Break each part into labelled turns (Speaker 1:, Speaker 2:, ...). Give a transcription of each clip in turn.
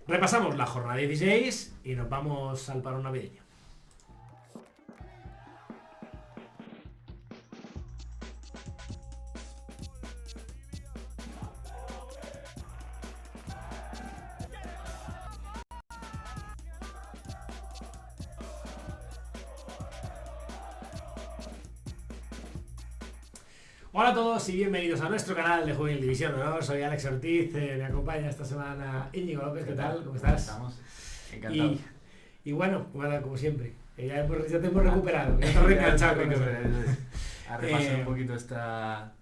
Speaker 1: Repasamos la jornada 16 y nos vamos al parón navideño. Hola a todos y bienvenidos a nuestro canal de Juvenil División de Honor. Soy Alex Ortiz, me acompaña esta semana Íñigo López. ¿Qué tal? ¿Cómo estás?
Speaker 2: Estamos encantados.
Speaker 1: Y bueno, como siempre, ya te hemos recuperado, ya estás reenganchado con nosotros.
Speaker 2: A repasar un poquito esta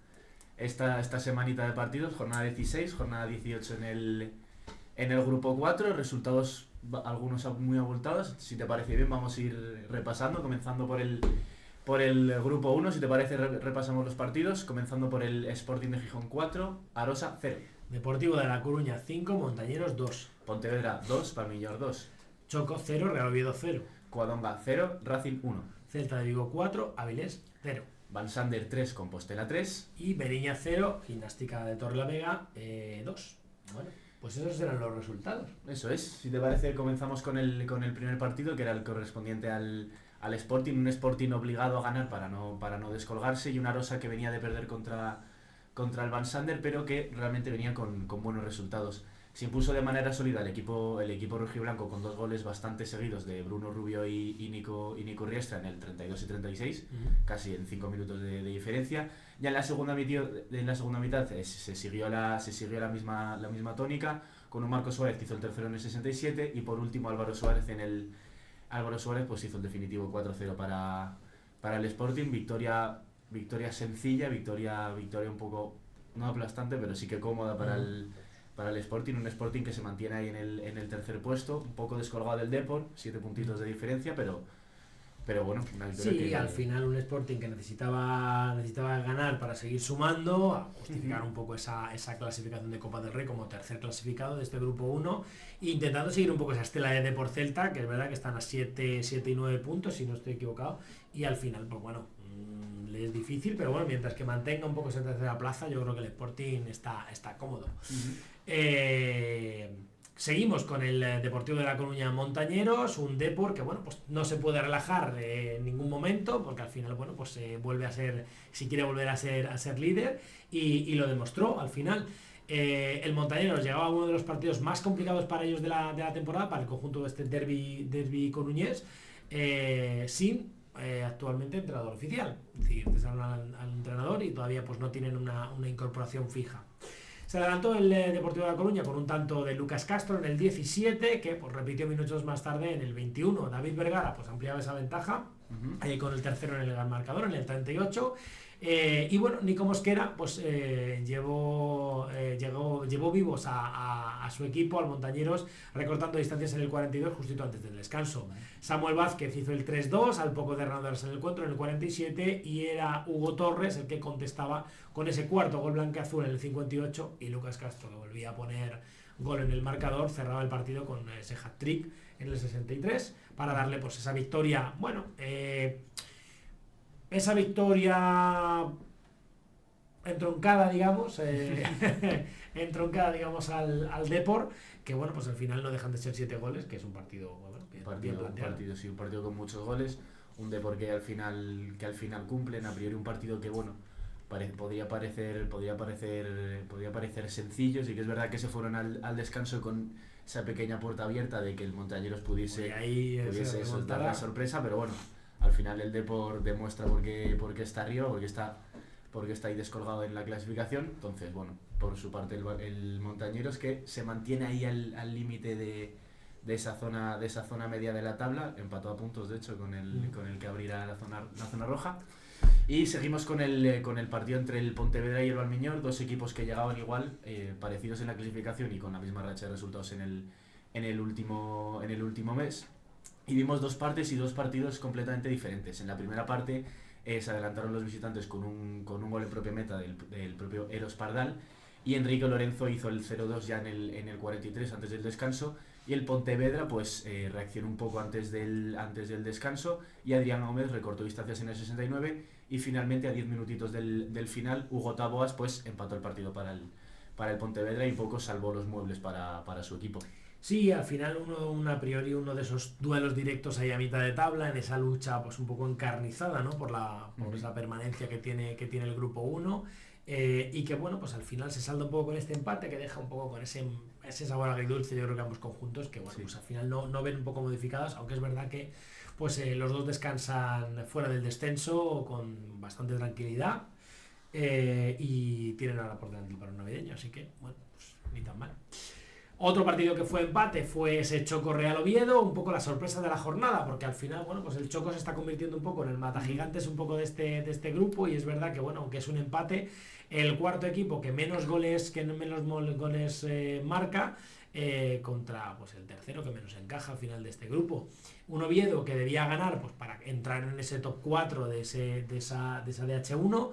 Speaker 2: semanita de partidos, jornada 16, jornada 18 en el grupo 4, resultados algunos muy abultados. Si te parece bien, vamos a ir repasando, comenzando por el grupo 1, si te parece repasamos los partidos, comenzando por el Sporting de Gijón 4, Arosa 0.
Speaker 1: Deportivo de La Coruña 5, Montañeros 2.
Speaker 2: Pontevedra 2, Palmillor 2.
Speaker 1: Choco 0, Real Oviedo 0.
Speaker 2: Covadonga 0, Racing 1.
Speaker 1: Celta de Vigo 4, Avilés 0.
Speaker 2: Van Sander 3, Compostela 3.
Speaker 1: Y Beriña 0, Gimnástica de Torrelavega 2. Bueno, pues esos eran los resultados.
Speaker 2: Eso es, si te parece comenzamos con el primer partido, que era el correspondiente al Sporting, un Sporting obligado a ganar para no descolgarse, y una Arosa que venía de perder contra el Van Sander, pero que realmente venía con buenos resultados. Se impuso de manera sólida el equipo rojiblanco con 2 goles bastante seguidos de Bruno Rubio y Nico Riestra en el 32 y 36, casi en 5 minutos de diferencia. Ya en la segunda mitad se siguió la misma tónica, con un Marcos Suárez que hizo el tercero en el 67, y por último Álvaro Suárez pues hizo el definitivo 4-0 para el Sporting. Victoria sencilla, victoria un poco no aplastante, pero sí que cómoda para el Sporting, un Sporting que se mantiene ahí en el tercer puesto, un poco descolgado del Depor, 7 puntitos de diferencia, pero bueno, una victoria
Speaker 1: sí, al final un Sporting que necesitaba ganar para seguir sumando, a justificar un poco esa clasificación de Copa del Rey como tercer clasificado de este grupo 1, intentando seguir un poco esa estela de Depor Celta, que es verdad que están a 7 y 9 puntos, si no estoy equivocado, y al final, pues bueno, le es difícil, pero bueno, mientras que mantenga un poco esa tercera plaza, yo creo que el Sporting está cómodo. Seguimos con el Deportivo de La Coruña Montañeros, un Depor que bueno, pues no se puede relajar en ningún momento, porque al final bueno, pues vuelve a ser, si quiere volver a ser líder, y lo demostró al final. El Montañeros llegaba a uno de los partidos más complicados para ellos de la temporada, para el conjunto de este derbi coruñés, sin actualmente entrenador oficial. Es decir, cesaron al entrenador y todavía pues no tienen una incorporación fija. Se adelantó el Deportivo de La Coruña con un tanto de Lucas Castro en el 17, que pues repitió minutos más tarde en el 21. David Vergara pues ampliaba esa ventaja con el tercero en el marcador, en el 38. Y bueno, Nico Mosquera pues llevó vivos a su equipo, al Montañeros, recortando distancias en el 42 justito antes del descanso. Samuel Vázquez hizo el 3-2 al poco de reanudarse en el encuentro en el 47, y era Hugo Torres el que contestaba con ese cuarto gol blanqueazul en el 58, y Lucas Castro, que volvía a poner gol en el marcador, cerraba el partido con ese hat-trick en el 63 para darle pues esa victoria, bueno, esa victoria entroncada, digamos, al Depor, que bueno, pues al final no dejan de ser 7 goles, que es un partido, bueno, bien planteado.
Speaker 2: Un partido con muchos goles, un Depor que al final cumplen, a priori un partido que bueno, podría parecer sencillo. Sí que es verdad que se fueron al descanso con esa pequeña puerta abierta de que el Montañeros pudiese soltar la sorpresa, pero bueno, al final el Depor demuestra por qué está arriba, porque está ahí descolgado en la clasificación. Entonces, bueno, por su parte el Montañeros, que se mantiene ahí al límite de esa zona media de la tabla, empató a puntos de hecho con el que abrirá la zona roja. Y seguimos con el partido entre el Pontevedra y el Valmiñor, dos equipos que llegaban igual, parecidos en la clasificación y con la misma racha de resultados en el último mes. Y vimos dos partes y dos partidos completamente diferentes. En la primera parte se adelantaron los visitantes con un gol en propia meta del propio Eros Pardal, y Enrique Lorenzo hizo el 0-2 ya en el 43, antes del descanso, y el Pontevedra pues reaccionó un poco antes del descanso, y Adrián Gómez recortó distancias en el 69, y finalmente a 10 minutitos del final Hugo Taboas pues empató el partido para el Pontevedra y poco salvó los muebles para su equipo.
Speaker 1: Sí, al final a priori uno de esos duelos directos ahí a mitad de tabla, en esa lucha pues un poco encarnizada, ¿no? Por esa permanencia que tiene el grupo 1, y que bueno, pues al final se salda un poco con este empate que deja un poco con ese sabor agridulce, yo creo que ambos conjuntos, que bueno, pues al final no ven un poco modificadas, aunque es verdad que pues los dos descansan fuera del descenso con bastante tranquilidad, y tienen ahora por delante el paro navideño, así que bueno, pues ni tan mal. Otro partido que fue empate fue ese Choco Real Oviedo, un poco la sorpresa de la jornada, porque al final, bueno, pues el Choco se está convirtiendo un poco en el matagigantes un poco de este grupo, y es verdad que, bueno, aunque es un empate, el cuarto equipo que menos goles marca, contra pues el tercero que menos encaja al final de este grupo. Un Oviedo que debía ganar pues para entrar en ese top 4 de esa DH1,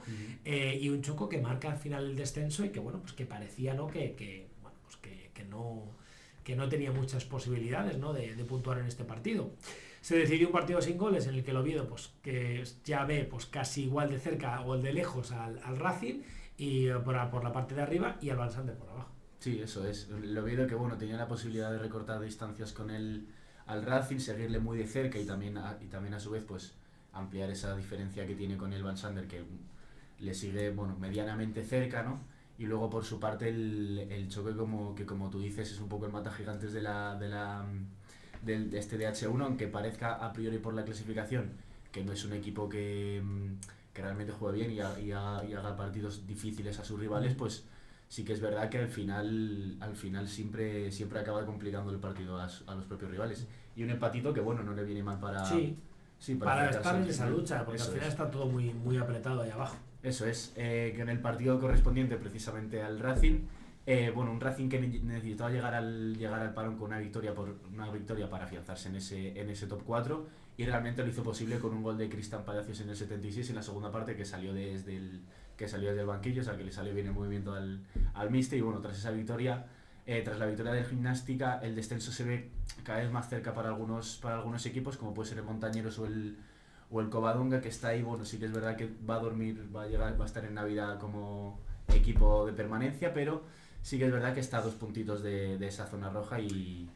Speaker 1: y un Choco que marca al final el descenso y que, bueno, pues que parecía, ¿no? Que no tenía muchas posibilidades, ¿no? de puntuar en este partido. Se decidió un partido sin goles en el que el Oviedo pues, que ya ve pues, casi igual de cerca o de lejos al Racing, y por la parte de arriba, y al Valsander por abajo.
Speaker 2: Sí, eso es. El Oviedo que bueno tenía la posibilidad de recortar distancias con al Racing, seguirle muy de cerca y también a su vez pues ampliar esa diferencia que tiene con el Valsander, que le sigue bueno medianamente cerca, ¿no? Y luego por su parte el Choque, como tú dices, es un poco el mata gigantes de este DH1, aunque parezca a priori por la clasificación que no es un equipo que realmente juegue bien y haga partidos difíciles a sus rivales, pues sí que es verdad que al final siempre acaba complicando el partido a los propios rivales. Y un empatito que bueno no le viene mal para
Speaker 1: para estar en esa lucha, porque al final está todo muy, muy apretado ahí abajo.
Speaker 2: Eso es, que en el partido correspondiente precisamente al Racing, un Racing que necesitaba llegar al parón con una victoria para afianzarse en ese top 4, y realmente lo hizo posible con un gol de Cristian Palacios en el 76 en la segunda parte, que salió desde el banquillo, o sea que le salió bien el movimiento al míster. Y bueno, tras la victoria del Gimnástica, el descenso se ve cada vez más cerca para algunos equipos, como puede ser el Montañeros o el Covadonga, que está ahí. Bueno, sí que es verdad que va a estar en Navidad como equipo de permanencia, pero sí que es verdad que está a 2 puntitos de esa zona roja y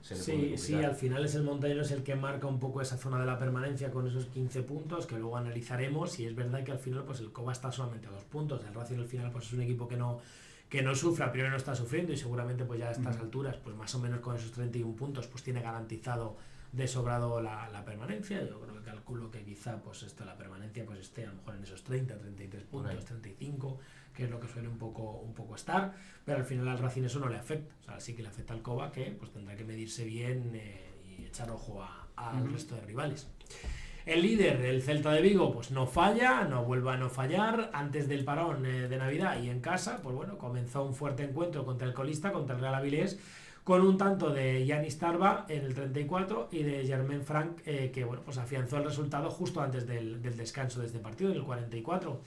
Speaker 1: sí, al final es el Montañeros el que marca un poco esa zona de la permanencia con esos 15 puntos que luego analizaremos, y es verdad que al final pues el Cova está solamente a 2 puntos. El Racing al final pues es un equipo que no sufre, primero no está sufriendo, y seguramente pues ya a estas alturas pues más o menos con esos 31 puntos pues tiene garantizado de sobrado la permanencia. Yo creo que calculo que quizá pues la permanencia pues esté a lo mejor en esos 30, 33 puntos, 35, que es lo que suele un poco estar, pero al final al Racing eso no le afecta. O sea, sí que le afecta al Cova, que pues tendrá que medirse bien, y echar ojo al resto de rivales. El líder, el Celta de Vigo, pues no falla, no vuelve a no fallar. Antes del parón de Navidad y en casa, pues bueno, comenzó un fuerte encuentro contra el colista, contra el Real Avilés, con un tanto de Yanis Tarba en el 34 y de Germain Frank, que bueno, pues afianzó el resultado justo antes del descanso de este partido, en el 44.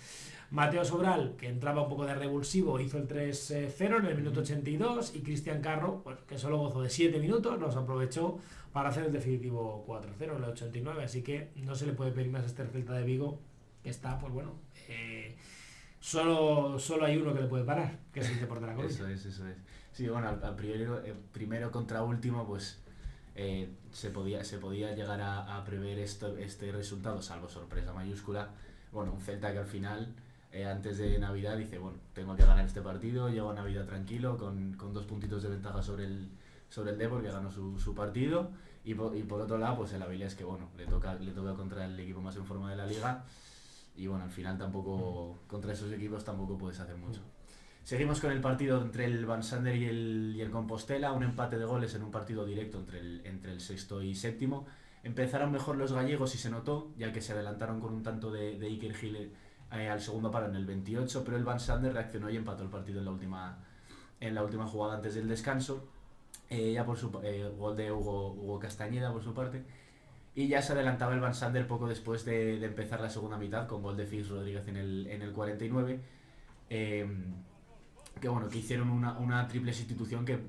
Speaker 1: Mateo Sobral, que entraba un poco de revulsivo, hizo el 3-0 en el minuto 82, y Cristian Carro, pues, que solo gozó de 7 minutos, los aprovechó para hacer el definitivo 4-0 en el 89, así que no se le puede pedir más a este Celta de Vigo, que está, pues bueno, solo hay uno que le puede parar, que es el Deportivo de La Coruña.
Speaker 2: Eso es. Sí, bueno, al priori, primero contra último, pues se podía llegar a prever este resultado, salvo sorpresa mayúscula. Bueno, un Celta que al final, antes de Navidad, dice, bueno, tengo que ganar este partido, llego a Navidad tranquilo, con 2 puntitos de ventaja sobre el Depor, que ganó su partido, y por otro lado, pues el Avilés, que bueno, le toca contra el equipo más en forma de la liga, y bueno, al final tampoco, contra esos equipos tampoco puedes hacer mucho. Seguimos con el partido entre el Valsander y el Compostela, un empate de goles en un partido directo entre el sexto y séptimo. Empezaron mejor los gallegos y se notó, ya que se adelantaron con un tanto de Iker Gil al segundo palo en el 28, pero el Valsander reaccionó y empató el partido en la última jugada antes del descanso, ya por su gol de Hugo Castañeda por su parte, y ya se adelantaba el Valsander poco después de empezar la segunda mitad con gol de Fix Rodríguez en el 49, que hicieron una triple sustitución que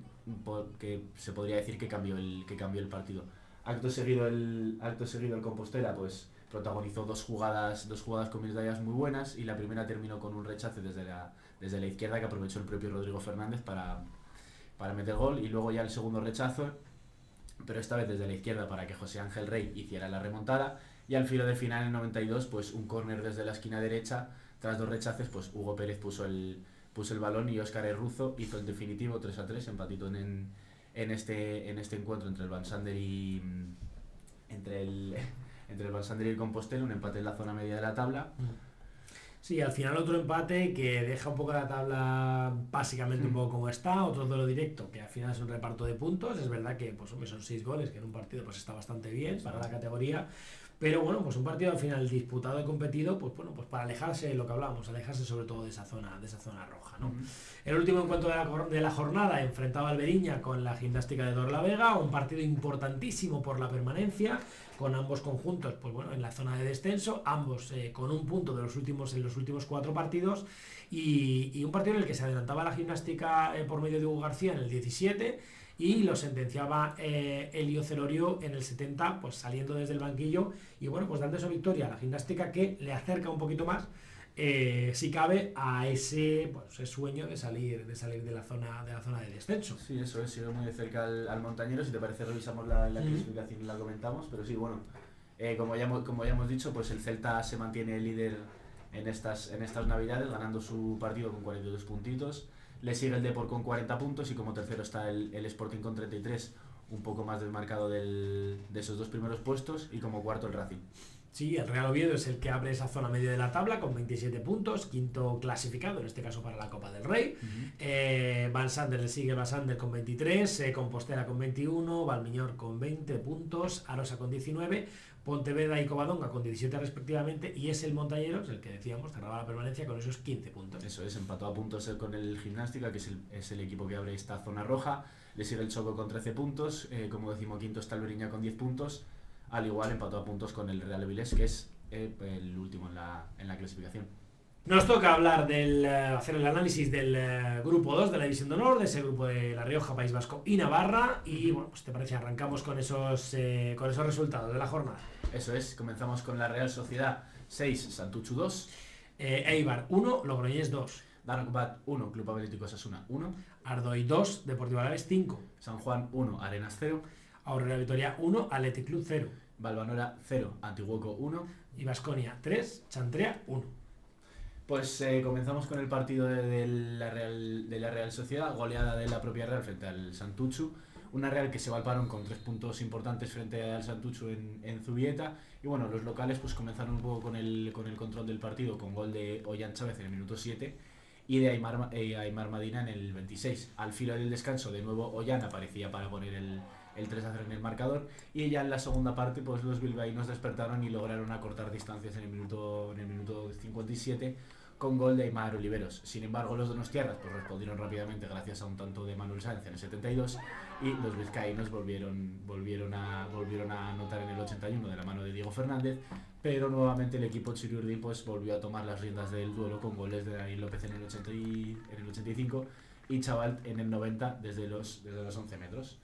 Speaker 2: se podría decir que cambió el partido. Acto seguido el Compostela pues protagonizó dos jugadas con medallas muy buenas, y la primera terminó con un rechace desde la izquierda que aprovechó el propio Rodrigo Fernández para meter gol, y luego ya el segundo rechazo, pero esta vez desde la izquierda para que José Ángel Rey hiciera la remontada, y al filo del final, en el 92, pues un córner desde la esquina derecha, tras 2 rechaces, pues Hugo Pérez puso el balón y Óscar Erruzo hizo el definitivo 3-3, empatito en este encuentro entre el Van Sander y entre el Van Sander y el Compostela, un empate en la zona media de la tabla.
Speaker 1: Sí, al final otro empate que deja un poco la tabla básicamente un poco como está, otro duelo directo que al final es un reparto de puntos. Es verdad que pues hombre, son 6 goles, que en un partido pues está bastante bien para la categoría, pero bueno, pues un partido al final disputado y competido, pues bueno, pues para alejarse de lo que hablábamos, alejarse sobre todo de esa zona roja, ¿no? El último encuentro de la jornada enfrentaba al Alberiña con la Gimnástica de Torlavega, un partido importantísimo por la permanencia, con ambos conjuntos, pues bueno, en la zona de descenso, ambos con un punto en los últimos 4 partidos, y un partido en el que se adelantaba la Gimnástica por medio de Hugo García en el 17, y lo sentenciaba Elio Celorio en el 70, pues saliendo desde el banquillo, y bueno, pues dando esa victoria a la Gimnástica que le acerca un poquito más, si cabe, a ese sueño de salir de la zona de descenso.
Speaker 2: Sí, eso es, sigue muy de cerca al Montañero. Si te parece, revisamos la clasificación y la comentamos, pero sí, bueno, como ya hemos dicho, pues el Celta se mantiene líder en estas navidades, ganando su partido con 42 puntitos. Le sigue el Depor con 40 puntos, y como tercero está el Sporting con 33, un poco más desmarcado de esos 2 primeros puestos, y como cuarto el Racing.
Speaker 1: Sí, el Real Oviedo es el que abre esa zona media de la tabla con 27 puntos, quinto clasificado, en este caso para la Copa del Rey. Van Sander le sigue Van Sander con 23, Compostela con 21, Valmiñor con 20 puntos, Arosa con 19, Pontevedra y Covadonga con 17 respectivamente, y es el Montañeros, el que decíamos, cerraba la permanencia con esos 15 puntos.
Speaker 2: Eso es, empató a puntos con el Gimnástica, que es el equipo que abre esta zona roja. Le sigue el Choco con 13 puntos, como decimoquinto está el Alberiña con 10 puntos. Al igual empató a puntos con el Real Avilés, que es el último en la clasificación.
Speaker 1: Nos toca hablar hacer el análisis del grupo 2 de la División de Honor, de ese grupo de La Rioja, País Vasco y Navarra. Y bueno, pues te parece, arrancamos con esos resultados de la jornada.
Speaker 2: Eso es, comenzamos con la Real Sociedad 6, Santuchu 2.
Speaker 1: Eibar 1, Logroñés 2.
Speaker 2: Darkbat 1, Club Atlético Osasuna 1.
Speaker 1: Ardoy 2, Deportivo Alavés 5.
Speaker 2: San Juan 1, Arenas 0.
Speaker 1: Aurrera Vitoria 1, Athletic Club 0.
Speaker 2: Valvanora 0, Antiguoco 1.
Speaker 1: Y Baskonia 3, Chantrea 1.
Speaker 2: Pues comenzamos con el partido de la Real Sociedad, goleada de la propia Real frente al Santuchu. Una Real que se va al parón con 3 puntos importantes frente al Santuchu en Zubieta. Y bueno, los locales pues comenzaron un poco con el control del partido, con gol de Ollán Chávez en el minuto 7 y de Aymar Madina en el 26. Al filo del descanso, de nuevo Ollán aparecía para poner el 3-0 en el marcador, y ya en la segunda parte pues los bilbaínos despertaron y lograron acortar distancias en el minuto 57 con gol de Aymar Oliveros. Sin embargo, los donostiarras pues respondieron rápidamente gracias a un tanto de Manuel Sáenz en el 72, y los vizcaínos volvieron a anotar en el 81 de la mano de Diego Fernández, pero nuevamente el equipo Chiriurdi pues volvió a tomar las riendas del duelo con goles de Daniel López en el 85 y Chaval en el 90 desde los 11 metros.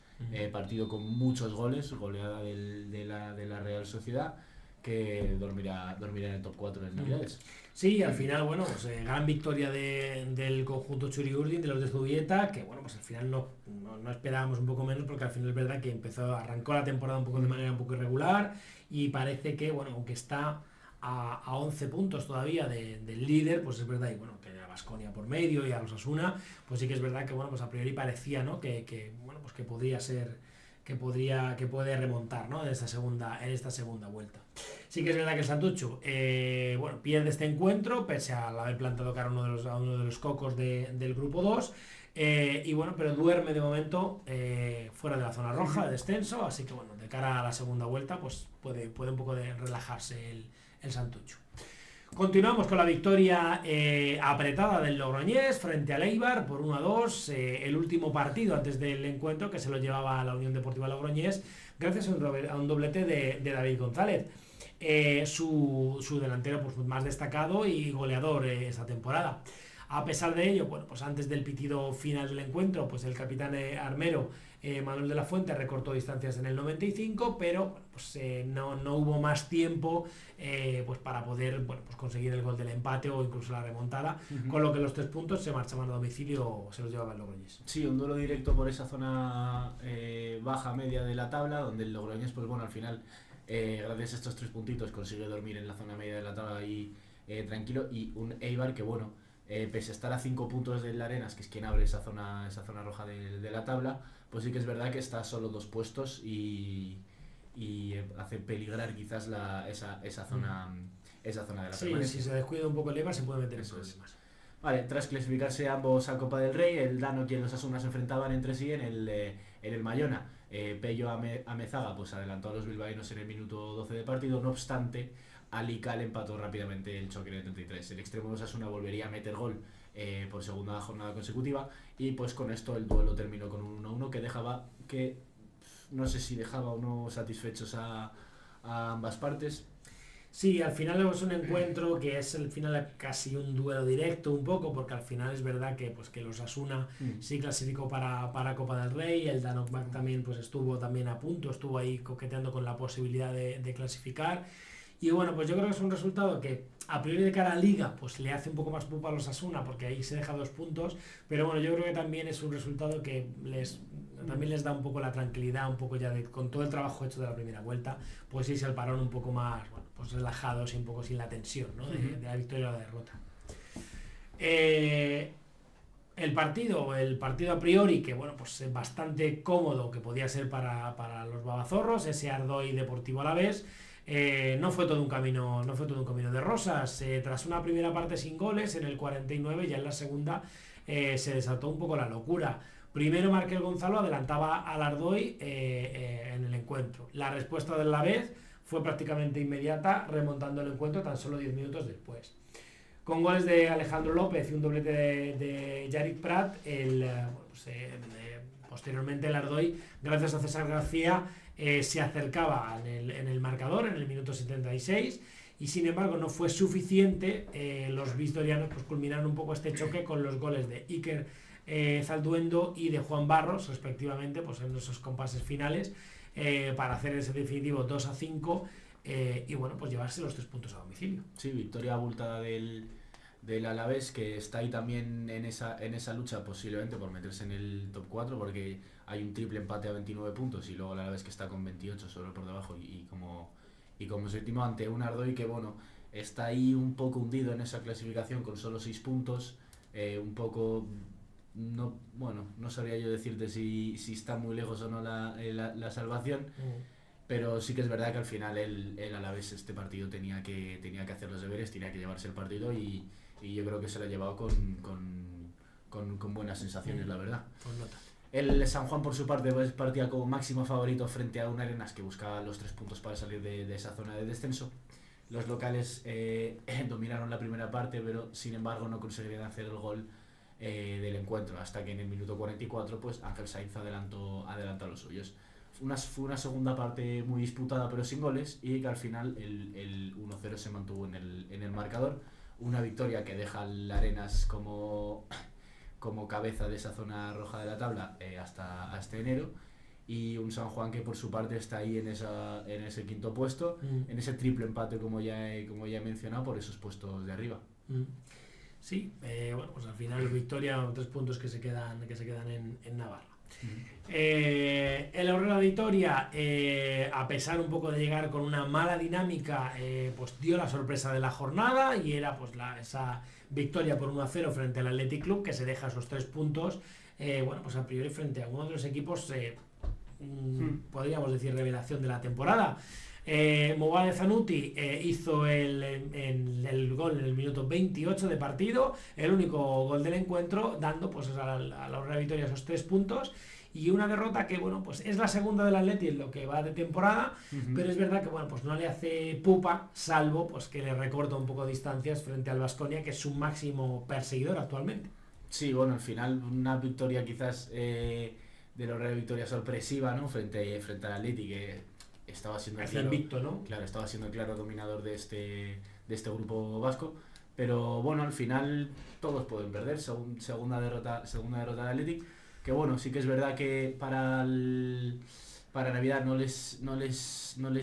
Speaker 2: Partido con muchos goles, goleada de la Real Sociedad, que dormirá en el top 4 en Navidades.
Speaker 1: Sí, al final, bueno, pues gran victoria del conjunto Churiurdin, de los de Zubieta, que bueno, pues al final no esperábamos, un poco menos, porque al final es verdad que arrancó la temporada un poco de manera un poco irregular, y parece que, bueno, aunque está a 11 puntos todavía del líder, pues es verdad, y bueno, que a Baskonia por medio y a los Osasuna, pues sí que es verdad que, bueno, pues a priori parecía, ¿no?, que bueno, pues que podría ser, que puede remontar, ¿no?, en esta segunda vuelta. Sí que es verdad que el Santuchu bueno, pierde este encuentro pese al haber plantado cara a uno de los cocos del grupo 2, y bueno, pero duerme de momento fuera de la zona roja de descenso, así que bueno, de cara a la segunda vuelta pues puede un poco de relajarse el Santuchu. Continuamos con la victoria apretada del Logroñés frente al Eibar por 1-2, el último partido antes del encuentro, que se lo llevaba a la Unión Deportiva Logroñés gracias a un doblete de David González, su delantero pues más destacado y goleador esta temporada. A pesar de ello, bueno, pues antes del pitido final del encuentro, pues el capitán Armero Manuel de la Fuente recortó distancias en el 95, pero bueno, pues no hubo más tiempo pues para poder pues conseguir el gol del empate o incluso la remontada, con lo que los 3 puntos se marchaban a domicilio, se los llevaba el Logroñés.
Speaker 2: Sí, un duelo directo por esa zona baja media de la tabla, donde el Logroñés, pues bueno, al final, gracias a estos 3 puntitos, consigue dormir en la zona media de la tabla ahí tranquilo, y un Eibar que bueno, pese a estar a 5 puntos del Arenas, que es quien abre esa zona roja de la tabla, pues sí que es verdad que está a solo 2 puestos y hace peligrar quizás esa zona de la permanencia.
Speaker 1: Si se descuida un poco el Eibar se puede meter en problemas.
Speaker 2: Vale, tras clasificarse ambos a Copa del Rey, el Dano y los Asuna se enfrentaban entre sí en el Mayona. Pello Amezaga pues adelantó a los bilbaínos en el minuto 12 de partido, no obstante, Ali Cal empató rápidamente el choque en el 33. El extremo de Osasuna volvería a meter gol por segunda jornada consecutiva, y pues con esto el duelo terminó con un 1-1 que no sé si dejaba o no satisfechos a ambas partes.
Speaker 1: Sí, al final es un encuentro que es al final casi un duelo directo un poco, porque al final es verdad que los Asuna sí clasificó para Copa del Rey, el Danokbak también pues estuvo también a punto, estuvo ahí coqueteando con la posibilidad de clasificar. Y bueno, pues yo creo que es un resultado que a priori de cara a Liga pues le hace un poco más pupa a los Asuna, porque ahí se deja 2 puntos, pero bueno, yo creo que también es un resultado que también les da un poco la tranquilidad, un poco ya con todo el trabajo hecho de la primera vuelta, pues irse al parón un poco más, bueno, pues relajados y un poco sin la tensión, ¿no? de la victoria o la derrota. El partido a priori, que bueno, pues bastante cómodo que podía ser para los babazorros, ese Ardoy Deportivo Alavés. No fue todo un camino de rosas. Tras una primera parte sin goles, en el 49, ya en la segunda se desató un poco la locura. Primero Markel Gonzalo adelantaba al Ardoy en el encuentro. La respuesta del Alavés fue prácticamente inmediata, remontando el encuentro tan solo 10 minutos después. Con goles de Alejandro López y un doblete de Yarick Prat, posteriormente el Ardoy, gracias a César García, se acercaba en el marcador en el minuto 76, y sin embargo no fue suficiente. Los vistorianos pues culminaron un poco este choque con los goles de Iker Zalduendo y de Juan Barros, respectivamente, pues en esos compases finales, para hacer ese definitivo 2-5 y bueno, pues llevarse los 3 puntos a domicilio.
Speaker 2: Sí, victoria abultada del Alavés, que está ahí también en esa lucha, posiblemente por meterse en el top 4, porque hay un triple empate a 29 puntos, y luego el Alavés que está con 28 solo por debajo, y como séptimo ante un Ardoy que bueno, está ahí un poco hundido en esa clasificación con solo 6 puntos, un poco, no sabría yo decirte si está muy lejos o no la salvación. Pero sí que es verdad que al final el Alavés este partido tenía que hacer los deberes, tenía que llevarse el partido, y yo creo que se lo ha llevado con buenas sensaciones, la verdad.
Speaker 1: Pues nota.
Speaker 2: El San Juan, por su parte, pues, partía como máximo favorito frente a un Arenas que buscaba los 3 puntos para salir de esa zona de descenso. Los locales dominaron la primera parte, pero sin embargo no conseguirían hacer el gol del encuentro, hasta que en el minuto 44 pues Ángel Sainz adelantó a los suyos. Fue una segunda parte muy disputada pero sin goles, y que al final el 1-0 se mantuvo en el marcador. Una victoria que deja al Arenas como cabeza de esa zona roja de la tabla hasta enero, y un San Juan que por su parte está ahí en ese quinto puesto, en ese triple empate como ya he mencionado, por esos puestos de arriba.
Speaker 1: Sí, bueno, pues al final victoria, 3 puntos que se quedan en Navarra. El Aurrera de Vitoria, a pesar un poco de llegar con una mala dinámica, pues dio la sorpresa de la jornada, y era pues esa victoria por 1-0 frente al Athletic Club, que se deja esos 3 puntos, bueno, pues a priori frente a uno de los equipos, podríamos decir, revelación de la temporada. Movade Zanuti hizo el gol en el minuto 28 de partido, el único gol del encuentro, dando pues a la Aurrera de Vitoria esos 3 puntos, y una derrota que bueno, pues es la segunda del Atleti en lo que va de temporada, pero es verdad que bueno, pues no le hace pupa, salvo pues que le recorta un poco distancias frente al Baskonia, que es su máximo perseguidor actualmente.
Speaker 2: Sí, bueno, al final una victoria quizás de la Aurrera de Vitoria sorpresiva, ¿no? Frente al Atleti, que estaba siendo
Speaker 1: invicto, ¿no?
Speaker 2: Claro, estaba siendo el claro dominador de este grupo vasco, pero bueno, al final todos pueden perder. Segunda derrota del Athletic. que bueno, sí que es verdad que para Navidad no les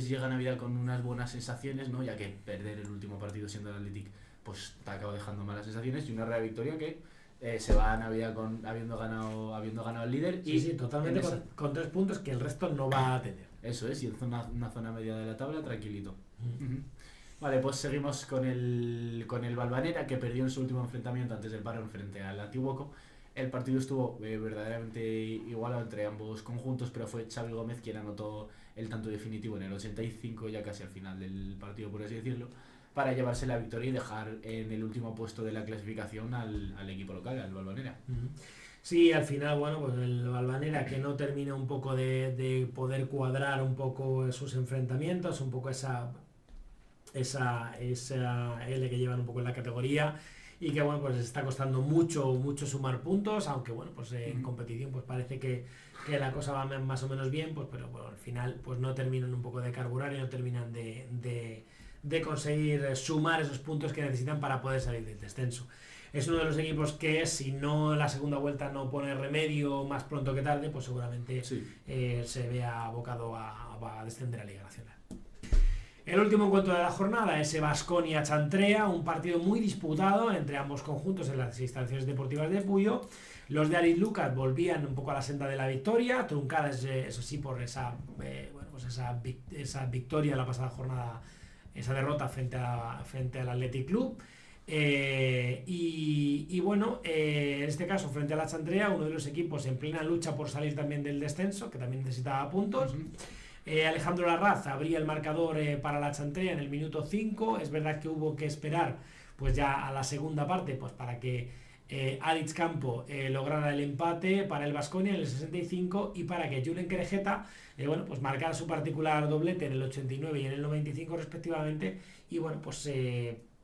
Speaker 2: llega Navidad con unas buenas sensaciones, ¿no? Ya que perder el último partido siendo el Athletic pues te acaba dejando malas sensaciones, y una Real victoria que se va a Navidad habiendo ganado el líder.
Speaker 1: Sí, totalmente con 3 puntos que el resto no va a tener.
Speaker 2: Eso es, y en una zona media de la tabla tranquilito. Vale, pues seguimos con el Valvanera, que perdió en su último enfrentamiento antes del parón frente al Antiguoco. El partido estuvo verdaderamente igualado entre ambos conjuntos, pero fue Xavi Gómez quien anotó el tanto definitivo en el 85, ya casi al final del partido, por así decirlo, para llevarse la victoria y dejar en el último puesto de la clasificación al equipo local, al Valvanera.
Speaker 1: Sí, al final, bueno, pues el Valvanera, que no termina un poco de poder cuadrar un poco sus enfrentamientos, un poco esa L que llevan un poco en la categoría, y que bueno, pues les está costando mucho sumar puntos, aunque bueno, pues en competición pues parece que la cosa va más o menos bien, pues pero bueno, al final pues no terminan un poco de carburar y no terminan de conseguir sumar esos puntos que necesitan para poder salir del descenso. Es uno de los equipos que, si no la segunda vuelta no pone remedio más pronto que tarde, pues seguramente se vea abocado a descender a Liga Nacional. El último encuentro de la jornada es Baskonia-Chantrea, un partido muy disputado entre ambos conjuntos en las instalaciones deportivas de Puyo. Los de Aritz Lucas volvían un poco a la senda de la victoria, truncadas eso sí por esa victoria la pasada jornada, esa derrota frente al Athletic Club. Y bueno, en este caso frente a la Chantrea, uno de los equipos en plena lucha por salir también del descenso, que también necesitaba puntos. Alejandro Larraz abría el marcador para la Chantrea en el minuto 5. Es verdad que hubo que esperar pues ya a la segunda parte pues para que Aritz Campo lograra el empate para el Baskonia en el 65, y para que Julen Querejeta bueno, pues marcara su particular doblete en el 89 y en el 95 respectivamente, y bueno, pues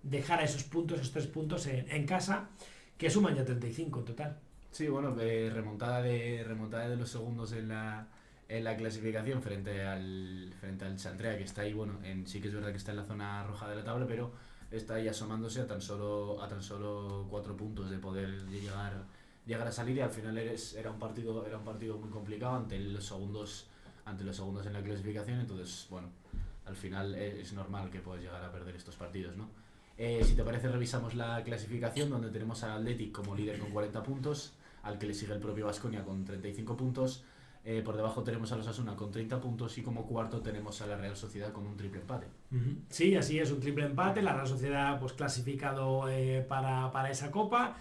Speaker 1: dejara esos 3 puntos en casa, que suman ya 35 en total.
Speaker 2: Sí, bueno, remontada de los segundos en la clasificación frente al Chantrea, que está ahí, bueno, sí que es verdad que está en la zona roja de la tabla, pero está ahí asomándose a tan solo 4 puntos de poder llegar a salir, y al final era un partido muy complicado ante los segundos en la clasificación. Entonces, bueno, al final es normal que puedas llegar a perder estos partidos, ¿no? Si te parece, revisamos la clasificación, donde tenemos al Athletic como líder con 40 puntos, al que le sigue el propio Baskonia con 35 puntos. Por debajo tenemos a los Osasuna con 30 puntos, y como cuarto tenemos a la Real Sociedad con un triple empate.
Speaker 1: Sí, así es, un triple empate. La Real Sociedad pues clasificado para esa copa.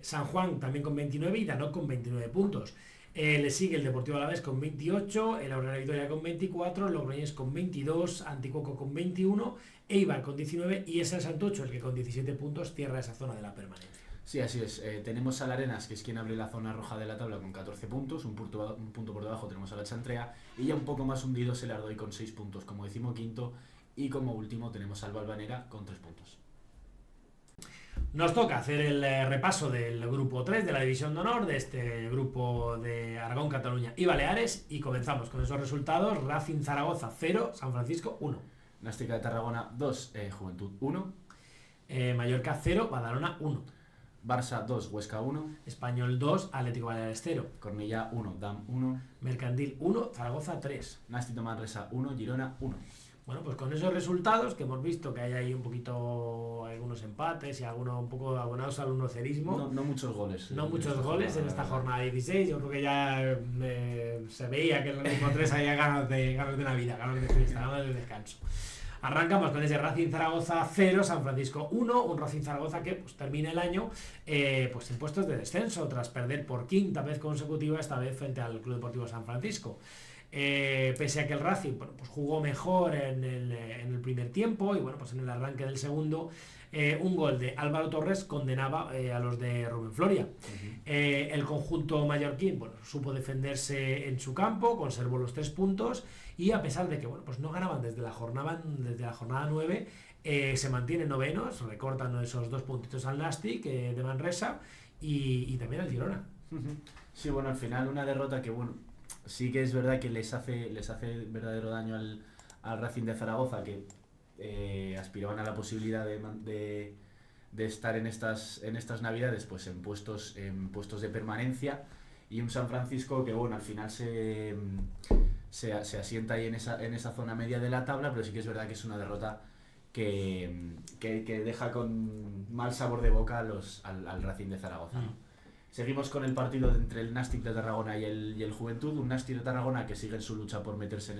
Speaker 1: San Juan también con 29 y Danok con 29 puntos. Le sigue el Deportivo Alavés con 28, el Aurora Vitoria con 24, Logroñés con 22, Anticoco con 21, Eibar con 19, y es el Santucho el que con 17 puntos cierra esa zona de la permanencia.
Speaker 2: Sí, así es. Tenemos al Arenas, que es quien abre la zona roja de la tabla con 14 puntos, un punto por debajo tenemos a la Chantrea, y ya un poco más hundidos el Ardoy con 6 puntos como 15º, y como último tenemos al Valvanera con 3 puntos.
Speaker 1: Nos toca hacer el repaso del grupo 3 de la División de Honor, de este grupo de Aragón, Cataluña y Baleares, y comenzamos con esos resultados. Racing Zaragoza 0, San Francisco 1.
Speaker 2: Nástica de Tarragona 2, Juventud 1.
Speaker 1: Mallorca 0, Badalona 1.
Speaker 2: Barça 2, Huesca 1.
Speaker 1: Español 2, Atlético Baleares 0.
Speaker 2: Cornellá 1, Dam 1.
Speaker 1: Mercantil 1, Zaragoza 3.
Speaker 2: Nástico Manresa 1, Girona 1.
Speaker 1: Bueno, pues con esos resultados, que hemos visto que hay ahí un poquito algunos empates y algunos un poco abonados al unocerismo.
Speaker 2: No muchos goles.
Speaker 1: No muchos goles en esta jornada 16. Yo creo que ya se veía que el grupo 3 había ganas de Navidad, ganas de fiesta, ganas de descanso. Arrancamos con ese Racing Zaragoza 0, San Francisco 1, un Racing Zaragoza que pues termina el año pues en puestos de descenso, tras perder por quinta vez consecutiva, esta vez frente al Club Deportivo San Francisco. Pese a que el Racing pues jugó mejor en el primer tiempo, y bueno, pues en el arranque del segundo, un gol de Álvaro Torres condenaba a los de Rubén Floria. El conjunto mallorquín supo defenderse en su campo, conservó los 3 puntos, y a pesar de que bueno, pues no ganaban desde la jornada 9, se mantienen novenos, recortan esos 2 puntitos al Nastic de Manresa y también al Girona.
Speaker 2: Sí, bueno, al final una derrota que bueno, sí que es verdad que les hace verdadero daño al Racing de Zaragoza, que aspiraban a la posibilidad de estar en estas navidades pues en puestos de permanencia, y un San Francisco que bueno, al final se asienta ahí en esa zona media de la tabla, pero sí que es verdad que es una derrota que deja con mal sabor de boca al Racing de Zaragoza. Seguimos con el partido entre el Nàstic de Tarragona y el Juventud, un Nàstic de Tarragona que sigue en su lucha por meterse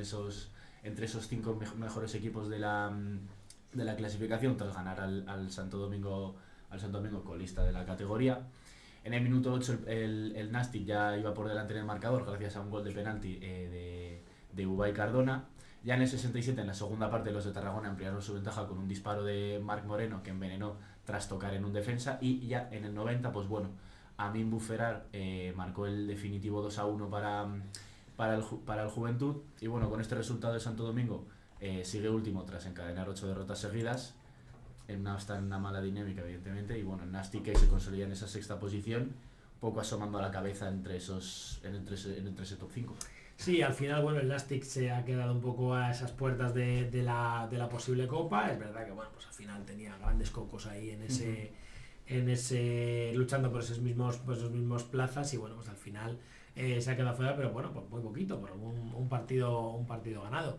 Speaker 2: entre esos 5 mejores equipos de la clasificación tras ganar al Santo Domingo colista de la categoría. En el minuto 8 el Nàstic ya iba por delante en el marcador gracias a un gol de penalti de Ubay Cardona. Ya en el 67, en la segunda parte, los de Tarragona ampliaron su ventaja con un disparo de Marc Moreno que envenenó tras tocar en un defensa, y ya en el 90, pues bueno, Amin Buferar marcó el definitivo 2-1 para el Juventud, y bueno, con este resultado de Santo Domingo sigue último tras encadenar 8 derrotas seguidas. Está en una mala dinámica, evidentemente, y bueno, el Nàstic que se consolida en esa sexta posición, poco asomando a la cabeza entre ese top 5.
Speaker 1: Sí, al final, bueno, el Nàstic se ha quedado un poco a esas puertas de la posible Copa. Es verdad que, bueno, pues al final tenía grandes cocos ahí en ese luchando por esos mismos plazas, y bueno, pues al final se ha quedado fuera, pero bueno, por muy poquito, por un partido ganado.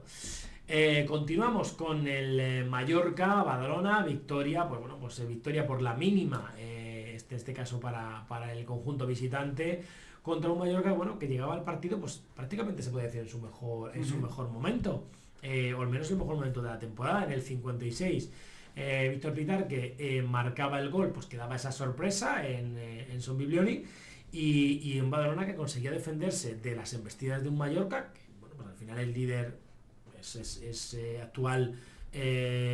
Speaker 1: Continuamos con el Mallorca, Badalona, victoria, pues bueno, pues victoria por la mínima, este caso para el conjunto visitante, contra un Mallorca, bueno, que llegaba al partido, pues prácticamente se puede decir en su mejor momento, o al menos el mejor momento de la temporada, en el 56. Víctor Pitar, que marcaba el gol, pues que daba esa sorpresa en Son Biblioni, y un Badalona que conseguía defenderse de las embestidas de un Mallorca, que bueno, pues al final el líder es actual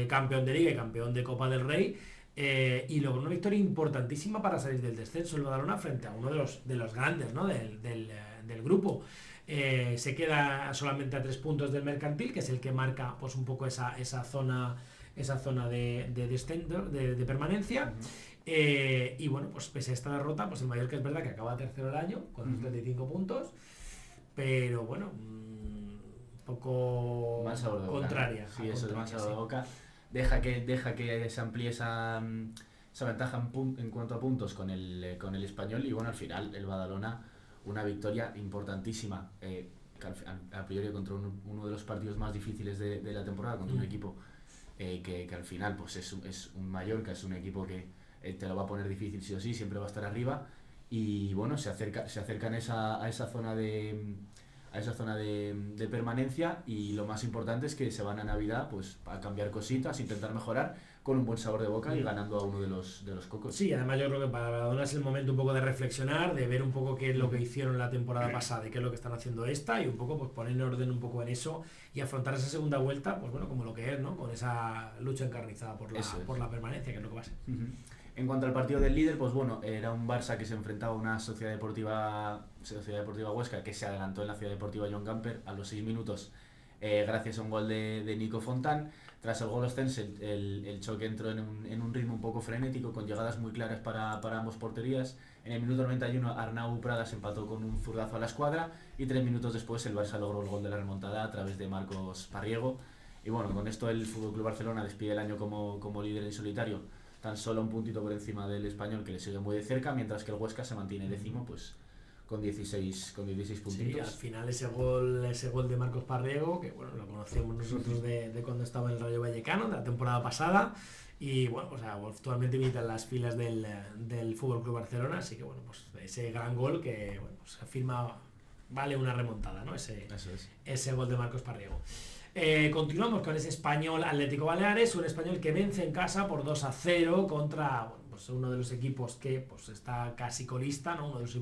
Speaker 1: campeón de Liga y campeón de Copa del Rey, y logró una victoria importantísima para salir del descenso el Badalona frente a uno de los grandes, ¿no? del grupo. Se queda solamente a 3 puntos del Mercantil, que es el que marca pues un poco esa zona de descenso, de permanencia. Y bueno, pues pese a esta derrota, pues el Mallorca es verdad que acaba tercero el año con 35 puntos, pero bueno, un poco contraria.
Speaker 2: Sí, eso es más sabor de boca. Deja que se amplíe esa ventaja en cuanto a puntos con el Español, y bueno, al final el Badalona, una victoria importantísima, a priori contra uno de los partidos más difíciles de la temporada, contra un equipo que al final pues es un Mallorca, es un equipo que te lo va a poner difícil sí o sí, siempre va a estar arriba, y bueno, se acercan a esa zona de permanencia, y lo más importante es que se van a Navidad pues a cambiar cositas, intentar mejorar con un buen sabor de boca y ganando a uno de los cocos.
Speaker 1: Sí, además yo creo que para Badalona es el momento un poco de reflexionar, de ver un poco qué es lo que hicieron la temporada pasada y qué es lo que están haciendo esta, y un poco pues poner en orden un poco en eso y afrontar esa segunda vuelta, pues bueno, como lo que es, ¿no? Con esa lucha encarnizada por la permanencia, que es lo que va a ser.
Speaker 2: En cuanto al partido del líder, pues bueno, era un Barça que se enfrentaba a una Sociedad Deportiva Huesca, que se adelantó en la Ciudad Deportiva John Gamper a los 6 minutos, gracias a un gol de Nico Fontán. Tras el gol ostense, el choque entró en un ritmo un poco frenético, con llegadas muy claras para ambas porterías. En el minuto 91, Arnau Pradas empató con un zurdazo a la escuadra, y 3 minutos después el Barça logró el gol de la remontada a través de Marcos Parriego. Y bueno, con esto el FC Barcelona despide el año como líder en solitario, tan solo un puntito por encima del Español, que le sigue muy de cerca, mientras que el Huesca se mantiene décimo, pues con 16 puntitos.
Speaker 1: Sí, al final ese gol de Marcos Parriego, que bueno, lo conocemos nosotros de cuando estaba en el Rayo Vallecano, de la temporada pasada, y bueno, o sea, actualmente milita en las filas del FC Barcelona, así que bueno, pues ese gran gol que bueno, pues afirma, vale una remontada, ¿no? Ese gol de Marcos Parriego. Continuamos con ese Español Atlético Baleares, un Español que vence en casa por 2-0 contra pues uno de los equipos que pues está casi colista, ¿no? Uno de los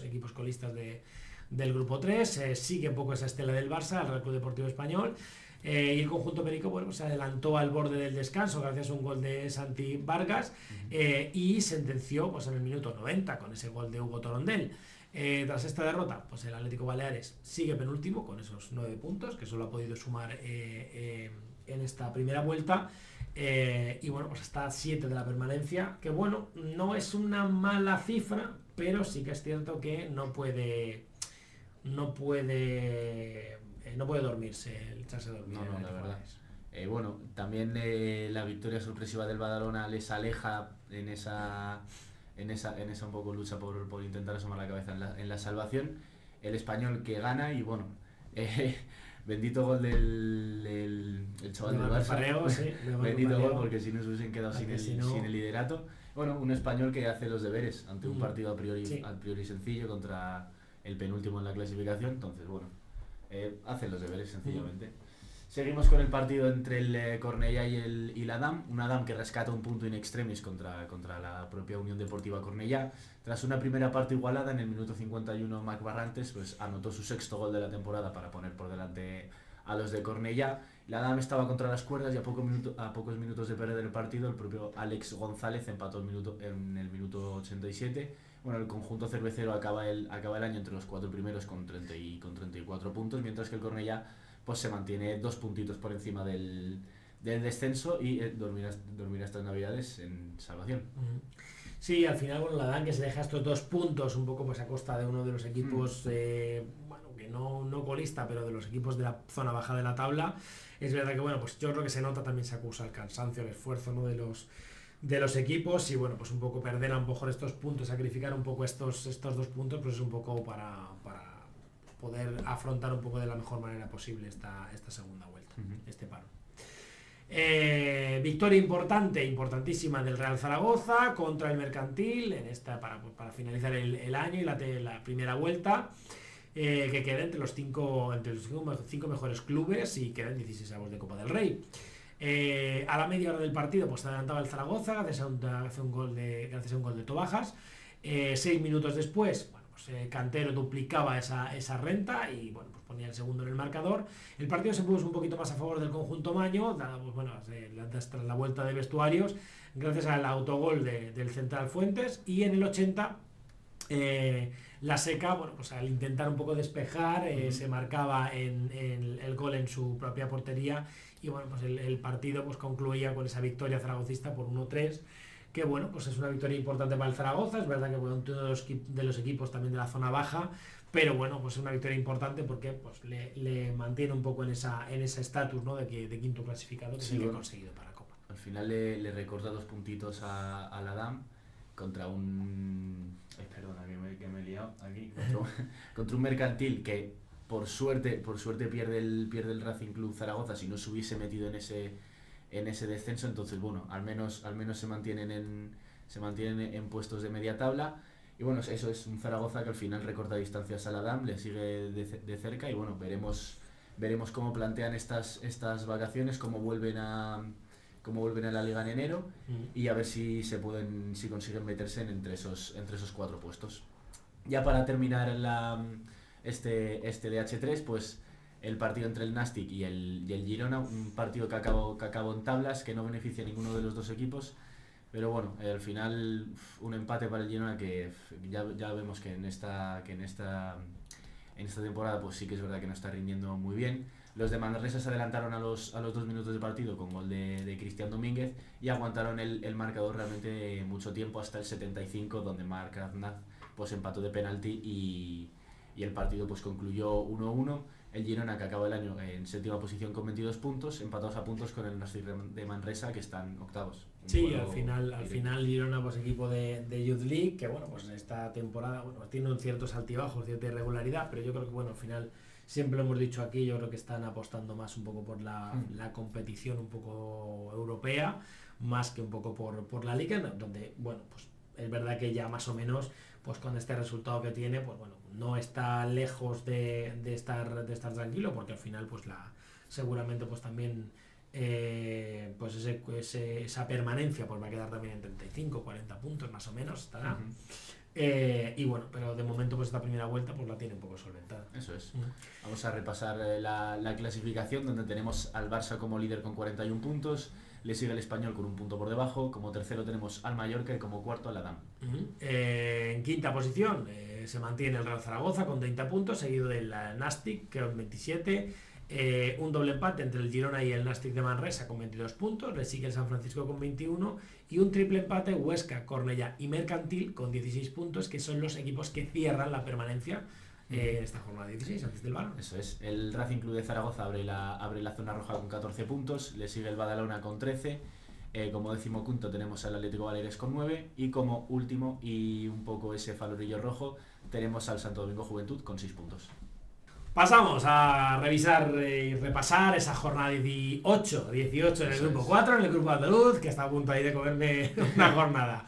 Speaker 1: equipos colistas del grupo 3. Sigue un poco esa estela del Barça, el Real Club Deportivo Español, y el conjunto perico, bueno, pues se adelantó al borde del descanso gracias a un gol de Santi Vargas, y sentenció pues en el minuto 90 con ese gol de Hugo Torondel. Tras esta derrota, pues el Atlético Baleares sigue penúltimo con esos 9 puntos que solo ha podido sumar en esta primera vuelta, y bueno, pues está a 7 de la permanencia, que bueno, no es una mala cifra, pero sí que es cierto que no puede dormirse, echarse a dormir.
Speaker 2: No, la verdad. Bueno, también la victoria sorpresiva del Badalona les aleja en en esa un poco lucha por intentar asomar la cabeza en la salvación. El Español que gana y bueno, bendito gol del chaval del Barça.
Speaker 1: Pareo, sí,
Speaker 2: bendito gol, porque si no se hubiesen quedado sin el liderato. Bueno, un Español que hace los deberes ante un partido a priori sencillo contra el penúltimo en la clasificación. Entonces, bueno, hace los deberes sencillamente. Seguimos con el partido entre el Cornellá y la DAM. Una DAM que rescata un punto in extremis contra la propia Unión Deportiva Cornellá. Tras una primera parte igualada, en el minuto 51 Mac Barrantes pues, anotó su 6º gol de la temporada para poner por delante a los de Cornellá. La DAM estaba contra las cuerdas y a pocos minutos de perder el partido, el propio Alex González empató en el minuto 87. Bueno, el conjunto cervecero acaba el año entre los 4 primeros con 34 puntos, mientras que el Cornellá pues se mantiene 2 puntitos por encima del descenso y dormirá estas navidades en salvación.
Speaker 1: Sí, al final, bueno, la DAM que se deja estos 2 puntos un poco pues a costa de uno de los equipos, bueno, que no colista, pero de los equipos de la zona baja de la tabla. Es verdad que, bueno, pues yo creo que se nota, también se acusa el cansancio, el esfuerzo, ¿no?, de los equipos y, bueno, pues un poco perder a lo mejor estos puntos, sacrificar un poco estos 2 puntos, pues es un poco para poder afrontar un poco de la mejor manera posible esta segunda vuelta, este paro. Victoria importantísima del Real Zaragoza contra el Mercantil en esta para finalizar el año y la primera vuelta, que queda entre los 5 mejores clubes y quedan 16avos de Copa del Rey. A la media hora del partido pues se adelantaba el Zaragoza gracias a un gol de Tobajas. 6 minutos después, bueno, pues Cantero duplicaba esa renta y, bueno, pues ponía el segundo en el marcador. El partido se puso un poquito más a favor del conjunto maño, pues, bueno, tras la vuelta de vestuarios, gracias al autogol del Central Fuentes, y en el 80 la Seca, bueno, pues al intentar un poco despejar, se marcaba el gol en su propia portería y, bueno, pues el partido pues concluía con esa victoria zaragocista por 1-3, que, bueno, pues es una victoria importante para el Zaragoza. Es verdad que fue uno de los equipos también de la zona baja, pero, bueno, pues es una victoria importante porque pues le mantiene un poco en ese estatus, ¿no?, de quinto clasificado que sí, se ha conseguido para la Copa.
Speaker 2: Al final le recorta 2 puntitos a la DAM contra un... perdona, que me he liado aquí. Contra un Mercantil que por suerte pierde el Racing Club Zaragoza. Si no se hubiese metido en ese descenso, entonces, bueno, al menos se mantienen en puestos de media tabla. Y, bueno, eso es un Zaragoza que al final recorta distancias a la DAM, le sigue de cerca y, bueno, veremos cómo plantean estas vacaciones, cómo vuelven a la liga en enero y a ver si consiguen meterse entre esos 4 puestos. Ya para terminar este DH3, pues el partido entre el Nastic y el Girona, un partido que acabó en tablas, que no beneficia a ninguno de los 2 equipos, pero, bueno, al final un empate para el Girona que ya vemos que en esta temporada pues sí que es verdad que no está rindiendo muy bien. Los de Manresa se adelantaron a los 2 minutos de partido con gol de Cristian Domínguez y aguantaron el marcador realmente mucho tiempo, hasta el 75, donde Marc Aznaz pues empató de penalti y el partido pues concluyó 1-1. El Girona, que acaba el año en 7ª posición con 22 puntos, empatados a puntos con el Nastic de Manresa, que están 8avos.
Speaker 1: Sí, al final Girona, pues equipo de Youth League, que, bueno, pues esta temporada, bueno, tiene un ciertos altibajos, cierta irregularidad, pero yo creo que, bueno, al final, siempre lo hemos dicho aquí, yo creo que están apostando más un poco por la competición un poco europea, más que un poco por la liga, donde, bueno, pues es verdad que ya más o menos, pues con este resultado que tiene, pues, bueno, no está lejos de estar tranquilo, porque al final pues seguramente pues también pues esa permanencia pues va a quedar también en 35, 40 puntos más o menos estará. Y, bueno, pero de momento pues esta primera vuelta pues la tiene un poco solventada.
Speaker 2: Eso es. Vamos a repasar la clasificación, donde tenemos al Barça como líder con 41 puntos, le sigue el Español con 1 punto por debajo, como tercero tenemos al Mallorca y como cuarto al Adán.
Speaker 1: En quinta posición se mantiene el Real Zaragoza con 30 puntos, seguido del Nastic que con 27, un doble empate entre el Girona y el Nastic de Manresa con 22 puntos, le sigue el San Francisco con 21 y un triple empate Huesca, Cornellá y Mercantil con 16 puntos, que son los equipos que cierran la permanencia en esta jornada 16 antes del balón.
Speaker 2: Eso es. El Racing Club de Zaragoza abre la zona roja con 14 puntos, le sigue el Badalona con 13, Como 10º tenemos al Atlético Baleares con 9 y como último y un poco ese falorillo rojo tenemos al Santo Domingo Juventud con 6 puntos.
Speaker 1: Pasamos a revisar y repasar esa jornada 18 en el grupo 4, en el grupo andaluz, que está a punto ahí de comerme una jornada.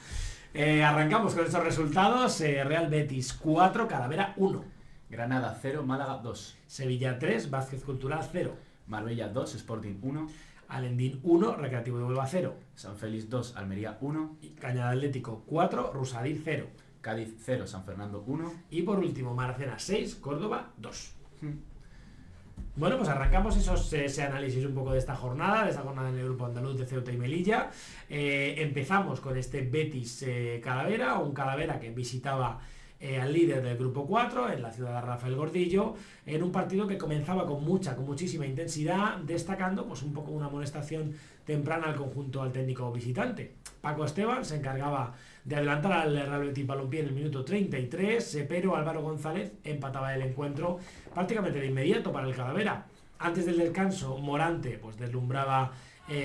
Speaker 1: Arrancamos con estos resultados. Real Betis 4, Calavera 1.
Speaker 2: Granada 0, Málaga 2.
Speaker 1: Sevilla 3, Vázquez Cultural 0.
Speaker 2: Marbella 2, Sporting 1.
Speaker 1: Alendín 1, Recreativo de Huelva 0.
Speaker 2: San Félix 2, Almería 1.
Speaker 1: Cañada Atlético 4, Rusadir 0.
Speaker 2: Cádiz 0, San Fernando 1.
Speaker 1: Y por último, Maracena 6, Córdoba 2. Bueno, pues arrancamos ese análisis un poco de esta jornada en el grupo andaluz de Ceuta y Melilla. Empezamos con este Betis Calavera, un Calavera que visitaba al líder del grupo 4 en la ciudad de Rafael Gordillo, en un partido que comenzaba con muchísima intensidad, destacando pues un poco una amonestación temprana al técnico visitante. Paco Esteban se encargaba de adelantar al Real Betis Balompié en el minuto 33, pero Álvaro González empataba el encuentro prácticamente de inmediato para el Calavera. Antes del descanso, Morante pues deslumbraba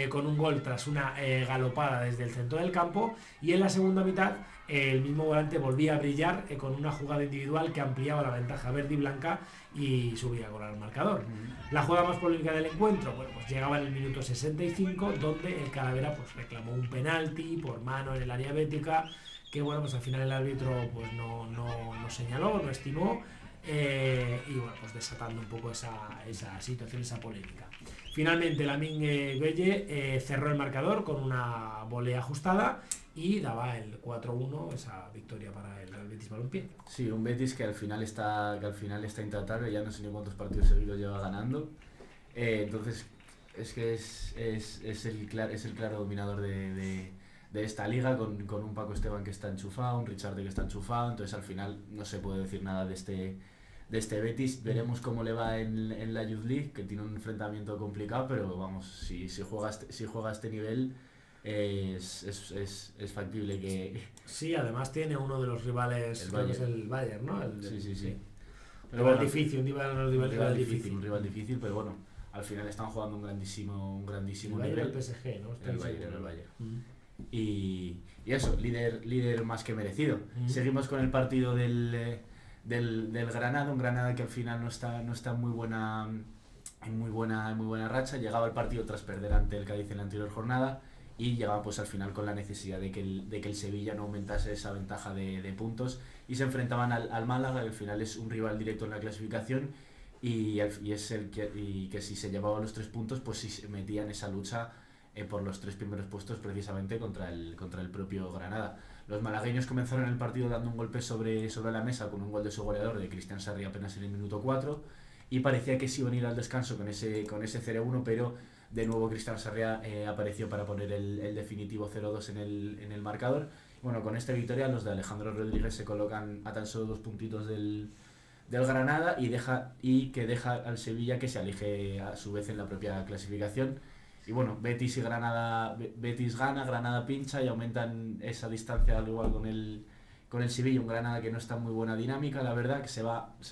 Speaker 1: con un gol tras una galopada desde el centro del campo, y en la segunda mitad el mismo Morante volvía a brillar con una jugada individual que ampliaba la ventaja verde y blanca y subía con el marcador. La jugada más polémica del encuentro, bueno, pues llegaba en el minuto 65, donde el Calavera pues reclamó un penalti por mano en el área bética, que bueno, pues al final el árbitro pues no señaló, no estimó, y bueno, pues desatando un poco esa situación, esa polémica. Finalmente Lamine Gueye cerró el marcador con una volea ajustada y daba el 4-1, esa victoria para el Betis Balompié.
Speaker 2: Sí, un Betis que al final está intratable, ya no sé ni cuántos partidos seguidos lleva ganando. Entonces es que es el claro dominador de esta liga, con un Paco Esteban que está enchufado, un Richarde que está enchufado. Entonces al final no se puede decir nada de este Betis. Veremos cómo le va en la Youth League, que tiene un enfrentamiento complicado, pero vamos, si juega a este nivel es factible que...
Speaker 1: Sí, además tiene uno de los rivales, creo que es el Bayern, ¿no?
Speaker 2: Sí.
Speaker 1: Pero bueno, un rival
Speaker 2: difícil, pero bueno, al final están jugando un grandísimo nivel.
Speaker 1: El PSG, ¿no?
Speaker 2: El Bayern. Y eso, líder más que merecido. Seguimos con el partido del Granada, un Granada que al final no está en muy buena racha. Llegaba el partido tras perder ante el Cádiz en la anterior jornada y llegaba pues al final con la necesidad de que el Sevilla no aumentase esa ventaja de puntos, y se enfrentaban al Málaga, que al final es un rival directo en la clasificación y que si se llevaban los 3 puntos pues sí se metía en esa lucha por los 3 primeros puestos, precisamente contra el propio Granada. Los malagueños comenzaron el partido dando un golpe sobre la mesa con un gol de su goleador, de Cristian Sarri, apenas en el minuto 4, y parecía que se iban a ir al descanso con ese 0-1, pero de nuevo Cristian Sarri apareció para poner el definitivo 0-2 en el marcador. Bueno, con esta victoria los de Alejandro Rodríguez se colocan a tan solo 2 puntitos del Granada y que deja al Sevilla, que se aleje a su vez en la propia clasificación. Y bueno, Betis gana, Granada pincha y aumentan esa distancia, al igual con el Sevilla, un Granada que no está en muy buena dinámica, la verdad, que se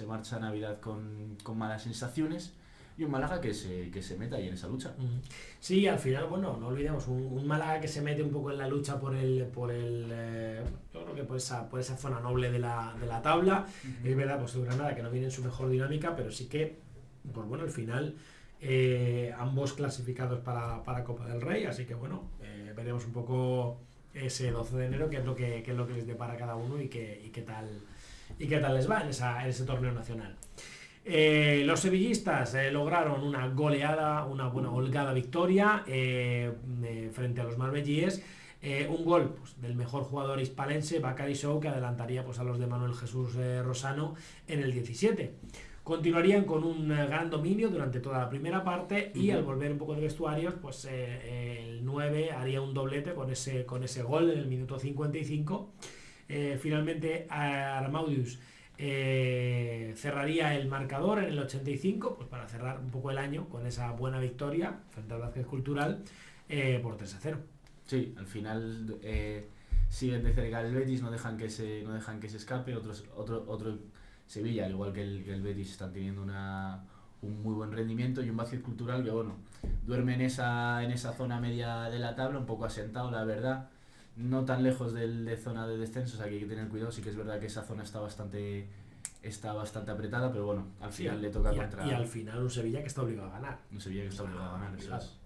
Speaker 2: marcha a Navidad con malas sensaciones, y un Málaga que se meta ahí en esa lucha.
Speaker 1: Sí, al final, bueno, no olvidemos, un Málaga que se mete un poco en la lucha por el yo creo que por esa zona noble de la tabla. Es verdad, pues un Granada que no viene en su mejor dinámica, pero sí que, pues bueno, al final ambos clasificados para Copa del Rey, así que bueno, veremos un poco ese 12 de enero qué es lo que les depara a cada uno y qué tal les va en ese torneo nacional. Los sevillistas lograron una buena holgada victoria frente a los marbellíes. Un gol pues, del mejor jugador hispalense, Bacari Sow, que adelantaría pues, a los de Manuel Jesús Rosano en el 17. Continuarían con un gran dominio durante toda la primera parte, y al volver un poco de vestuarios, pues el 9 haría un doblete con ese gol en el minuto 55. Finalmente Armaudius cerraría el marcador en el 85, pues para cerrar un poco el año con esa buena victoria frente al Vázquez Cultural por 3-0.
Speaker 2: Sí, al final siguen de cerca el Betis, no dejan que se escape. Otro Sevilla, al igual que el Betis, están teniendo un muy buen rendimiento, y un Vázquez Cultural que bueno, duerme en esa zona media de la tabla, un poco asentado, la verdad. No tan lejos de zona de descenso, o sea que hay que tener cuidado. Sí que es verdad que esa zona está bastante apretada, pero bueno, al final le toca contra...
Speaker 1: Y al final un Sevilla que está obligado a ganar.
Speaker 2: Un Sevilla que está obligado a ganar, eso es.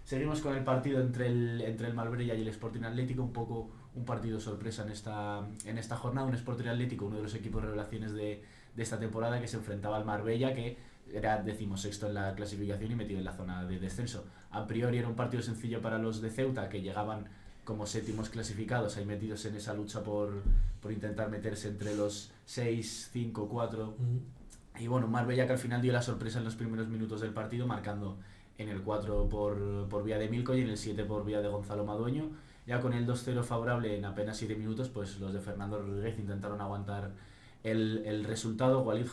Speaker 2: Seguimos con el partido entre el Marbella y el Sporting Atlético, un poco un partido sorpresa en esta jornada. Un Sporting Atlético, uno de los equipos revelaciones de esta temporada, que se enfrentaba al Marbella, que era 16º en la clasificación y metido en la zona de descenso. A priori era un partido sencillo para los de Ceuta, que llegaban como 7º clasificados, ahí metidos en esa lucha por intentar meterse entre los 6, 5, 4. Y bueno, Marbella que al final dio la sorpresa en los primeros minutos del partido, marcando en el 4 por vía de Milko y en el 7 por vía de Gonzalo Madueño. Ya con el 2-0 favorable en apenas 7 minutos, pues los de Fernando Rodríguez intentaron aguantar el resultado. Walid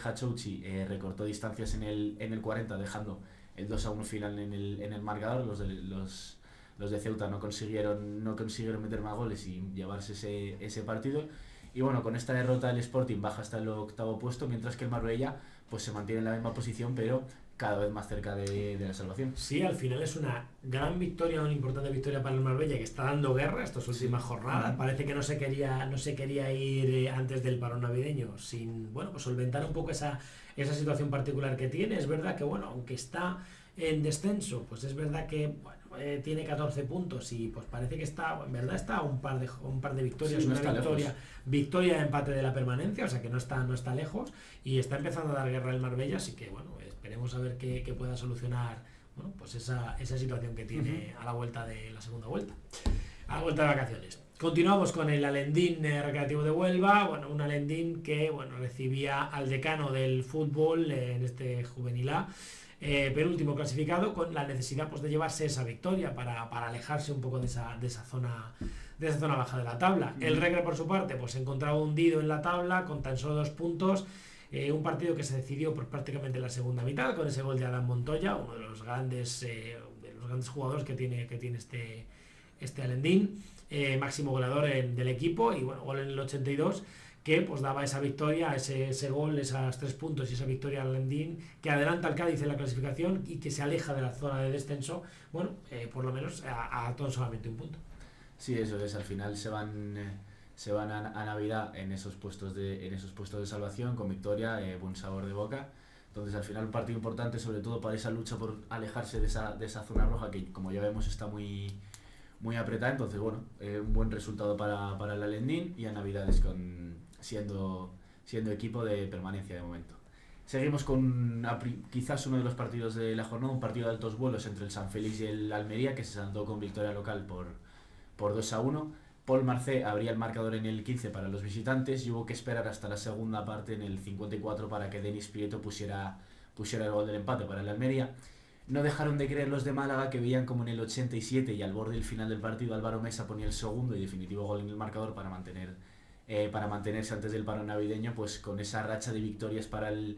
Speaker 2: Hachouchi recortó distancias en el 40, dejando el 2-1 final en el marcador. Los de Ceuta no consiguieron meter más goles y llevarse ese partido. Y bueno, con esta derrota el Sporting baja hasta el 8º puesto, mientras que el Marbella pues se mantiene en la misma posición, pero cada vez más cerca de la salvación.
Speaker 1: Sí, al final es una gran victoria, una importante victoria para el Marbella, que está dando guerra estas últimas jornadas. Parece que no se quería ir antes del parón navideño sin, bueno, pues solventar un poco esa situación particular que tiene. Es verdad que, bueno, aunque está en descenso, pues es verdad que, bueno, tiene 14 puntos y pues parece que está, en verdad está un par de victorias,
Speaker 2: sí, no
Speaker 1: una victoria de empate de la permanencia, o sea que no está lejos y está empezando a dar guerra el Marbella, así que bueno, esperemos a ver que pueda solucionar, bueno, pues esa situación que tiene a la vuelta de la segunda vuelta, a la vuelta de vacaciones. Continuamos con el Alendín Recreativo de Huelva, bueno, un Alendín que, bueno, recibía al decano del fútbol en este Juvenil A, penúltimo clasificado, con la necesidad pues de llevarse esa victoria para alejarse un poco de esa zona baja de la tabla. El Recre, por su parte, pues se encontraba hundido en la tabla con tan solo 2 puntos. Un partido que se decidió por prácticamente la segunda mitad, con ese gol de Adam Montoya, uno de los grandes jugadores que tiene este Alendín, máximo goleador del equipo, y bueno, gol en el 82, que pues daba esa victoria, ese gol, esos 3 puntos y esa victoria al Alendín, que adelanta al Cádiz en la clasificación y que se aleja de la zona de descenso, bueno, por lo menos a todo solamente un punto.
Speaker 2: Sí, eso es, al final se van a Navidad en esos puestos de salvación, con victoria, buen sabor de boca. Entonces al final un partido importante, sobre todo para esa lucha por alejarse de esa zona roja, que como ya vemos está muy apretada. Entonces bueno, un buen resultado para el Alendín, y a Navidades siendo equipo de permanencia de momento. Seguimos con quizás uno de los partidos de la jornada, un partido de altos vuelos entre el San Félix y el Almería, que se saldó con victoria local por 2-1. Paul Marcé abría el marcador en el 15 para los visitantes y hubo que esperar hasta la segunda parte, en el 54, para que Denis Prieto pusiera el gol del empate para el Almería. No dejaron de creer los de Málaga, que veían como en el 87 y al borde del final del partido Álvaro Mesa ponía el segundo y definitivo gol en el marcador para mantenerse antes del parón navideño, pues con esa racha de victorias para el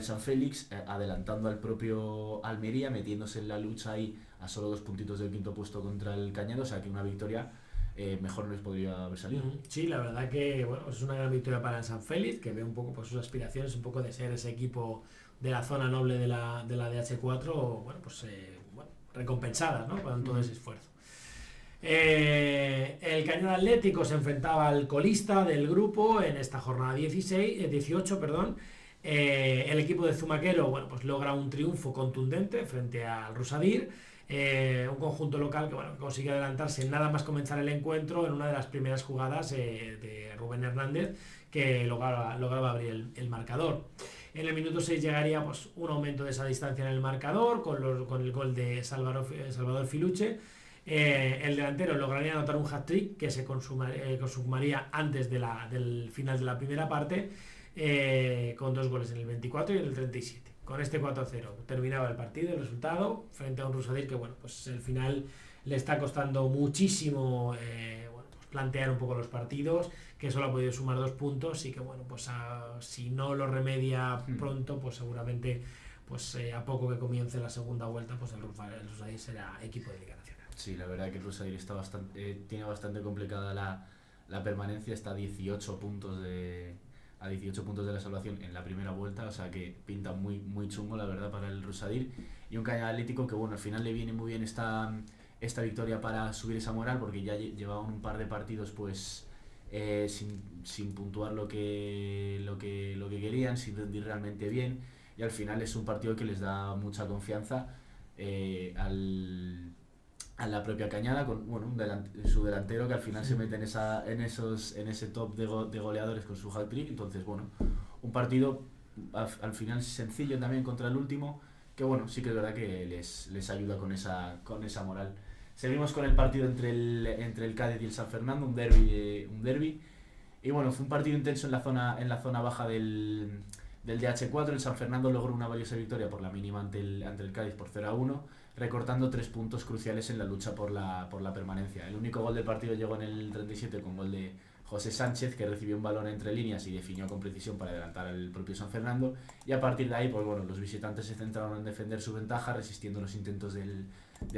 Speaker 2: San Félix, adelantando al propio Almería, metiéndose en la lucha ahí a solo 2 puntitos del 5º puesto contra el Cañado. O sea que una victoria mejor no les podría haber salido.
Speaker 1: Sí, la verdad que bueno, es una gran victoria para el San Félix, que ve un poco pues, sus aspiraciones, un poco de ser ese equipo de la zona noble de la DH4, bueno, pues recompensadas, ¿no?, con todo ese esfuerzo. El Cañado Atlético se enfrentaba al colista del grupo en esta jornada 18. El equipo de Zumaquero, bueno, pues logra un triunfo contundente frente al Rusadir, un conjunto local que bueno, consigue adelantarse nada más comenzar el encuentro en una de las primeras jugadas de Rubén Hernández, que lograba abrir el marcador. En el minuto 6 llegaría pues, un aumento de esa distancia en el marcador con el gol de Salvador Filuche. El delantero lograría anotar un hat-trick que se consumaría antes del final de la primera parte, con 2 goles en el 24 y en el 37. Con este 4-0 terminaba el partido, el resultado, frente a un Rusadir que bueno, pues al final le está costando muchísimo plantear un poco los partidos, que solo ha podido sumar 2 puntos y que bueno, pues si no lo remedia pronto, pues seguramente pues a poco que comience la segunda vuelta, pues el Rusadir será equipo de Liga Nacional.
Speaker 2: Sí, la verdad que el Rusadir tiene bastante complicada la permanencia, está a 18 puntos de a 18 puntos de la salvación en la primera vuelta, o sea que pinta muy, muy chungo, la verdad, para el Rusadir. Y un Cañada Atlético que, bueno, al final le viene muy bien esta victoria para subir esa moral, porque ya llevaban un par de partidos, pues, sin puntuar lo que querían, sin rendir realmente bien, y al final es un partido que les da mucha confianza a la propia Cañada, con su delantero que al final se mete en ese top de goleadores con su hat-trick. Entonces, bueno, un partido al final sencillo también contra el último, que bueno, sí que es verdad que les ayuda con esa moral. Seguimos con el partido entre el Cádiz y el San Fernando, un derbi. Y bueno, fue un partido intenso en la zona baja del DH4. El San Fernando logró una valiosa victoria por la mínima ante el Cádiz por 0-1, recortando 3 puntos cruciales en la lucha por la permanencia. El único gol del partido llegó en el 37 con gol de José Sánchez, que recibió un balón entre líneas y definió con precisión para adelantar al propio San Fernando. Y a partir de ahí, pues bueno, los visitantes se centraron en defender su ventaja, resistiendo los intentos del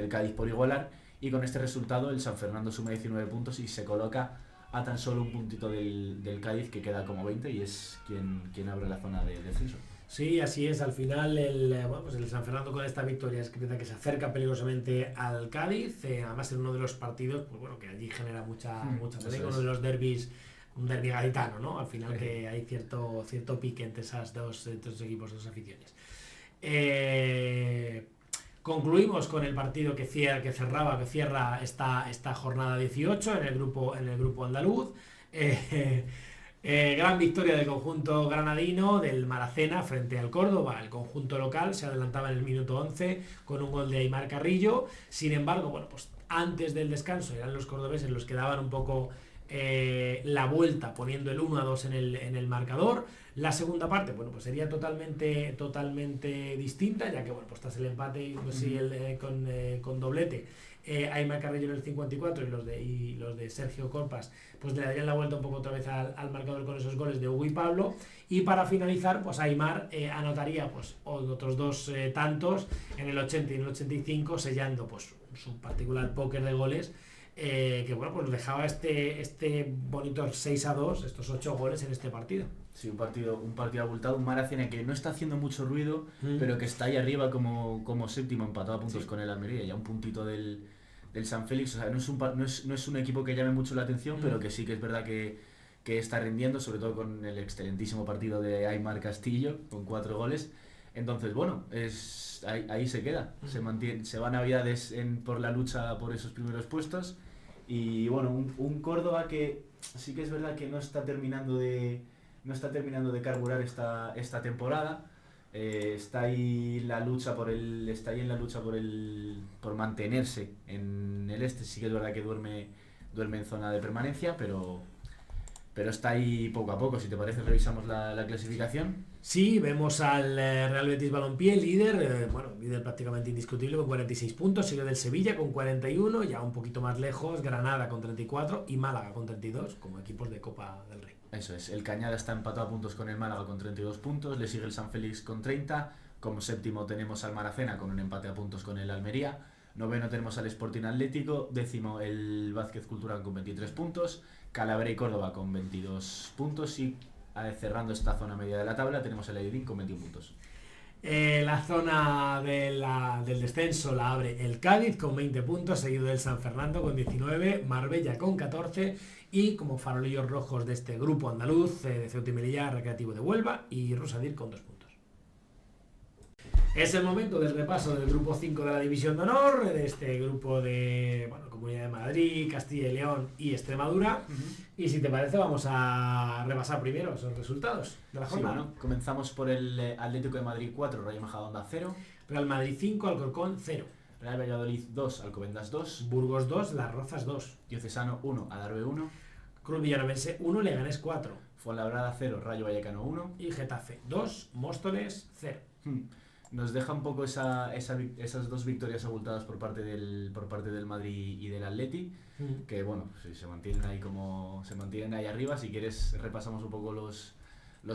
Speaker 2: Cádiz por igualar. Y con este resultado el San Fernando suma 19 puntos y se coloca a tan solo un puntito del Cádiz, que queda como 20 y es quien abre la zona de descenso.
Speaker 1: Sí, así es. Al final el San Fernando con esta victoria es que se acerca peligrosamente al Cádiz, además en uno de los partidos, pues bueno, que allí genera mucha polémica, uno de los derbis, un derbi gaditano, ¿no? Al final que hay cierto pique entre estos dos equipos, dos aficiones. Concluimos con el partido que cierra esta jornada 18 en el grupo andaluz. Gran victoria del conjunto granadino del Maracena frente al Córdoba. El conjunto local se adelantaba en el minuto 11 con un gol de Aimar Carrillo. Sin embargo, bueno, pues antes del descanso eran los cordobeses los que daban un poco la vuelta, poniendo el 1-2 en el marcador. La segunda parte, bueno, pues sería totalmente distinta, ya que bueno, pues tras el empate con doblete, Aimar Carrillo en el 54 y los de Sergio Corpas pues le darían la vuelta un poco otra vez al marcador con esos goles de Hugo y Pablo. Y para finalizar, pues Aimar anotaría pues otros 2 tantos en el 80 y en el 85, sellando pues su particular póker de goles, que bueno, pues dejaba este bonito 6-2, estos 8 goles en este partido.
Speaker 2: Sí, un partido abultado, un Maracena que no está haciendo mucho ruido, pero que está ahí arriba como séptimo, empatado a puntos con el Almería, ya un puntito del San Félix. O sea, no es un equipo que llame mucho la atención, pero que sí que es verdad que está rindiendo, sobre todo con el excelentísimo partido de Aimar Castillo, con 4 goles. Entonces, bueno, ahí se queda, se va a Navidades por la lucha por esos primeros puestos. Y bueno, un Córdoba que sí que es verdad que no está terminando de carburar esta temporada. Está ahí en la lucha por mantenerse en el este. Sí que es verdad que duerme en zona de permanencia, pero está ahí poco a poco. Si te parece, revisamos la clasificación.
Speaker 1: Sí, vemos al Real Betis Balompié, líder prácticamente indiscutible con 46 puntos, sigue del Sevilla con 41, ya un poquito más lejos, Granada con 34 y Málaga con 32, como equipos de Copa del Rey.
Speaker 2: Eso es, el Cañada está empatado a puntos con el Málaga con 32 puntos, le sigue el San Félix con 30, como séptimo tenemos al Maracena con un empate a puntos con el Almería, noveno tenemos al Sporting Atlético, décimo el Vázquez Cultural con 23 puntos, Calabria y Córdoba con 22 puntos y cerrando esta zona media de la tabla tenemos el Aidín con 21 puntos.
Speaker 1: La zona del descenso la abre el Cádiz con 20 puntos, seguido del San Fernando con 19, Marbella con 14 y como farolillos rojos de este grupo andaluz, de Ceuta y Melilla, Recreativo de Huelva y Rusadir con 2 puntos. Es el momento del repaso del grupo 5 de la División de Honor, de este grupo de Comunidad de Madrid, Castilla y León y Extremadura. Y si te parece, vamos a repasar primero esos resultados de la jornada.
Speaker 2: Sí, bueno, comenzamos por el Atlético de Madrid 4, Rayo Majadahonda 0.
Speaker 1: Real Madrid 5, Alcorcón 0.
Speaker 2: Real Valladolid 2, Alcobendas 2.
Speaker 1: Burgos 2, Las Rozas 2.
Speaker 2: Diocesano 1, Adarve 1.
Speaker 1: Cruz Villanovense 1, Leganés 4.
Speaker 2: Fuenlabrada 0, Rayo Vallecano 1.
Speaker 1: Y Getafe 2, Móstoles 0.
Speaker 2: Nos deja un poco esas 2 victorias abultadas por parte del Madrid y del Atleti, que bueno, se mantienen ahí arriba. Si quieres repasamos un poco los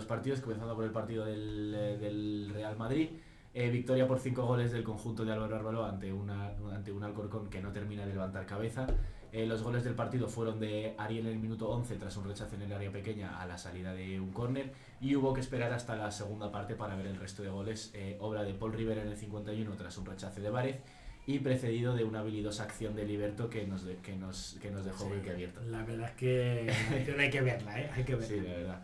Speaker 2: partidos, comenzando por el partido del Real Madrid. Victoria por 5 goles del conjunto de Álvaro Arbeloa ante un Alcorcón que no termina de levantar cabeza, Los goles del partido fueron de Ariel en el minuto 11 tras un rechazo en el área pequeña a la salida de un córner, y hubo que esperar hasta la segunda parte para ver el resto de goles, obra de Paul Rivera en el 51 tras un rechace de Várez y precedido de una habilidosa acción de Liberto que nos dejó boquiabiertos.
Speaker 1: La verdad es que hay que verla, hay que verla.
Speaker 2: Sí, la verdad.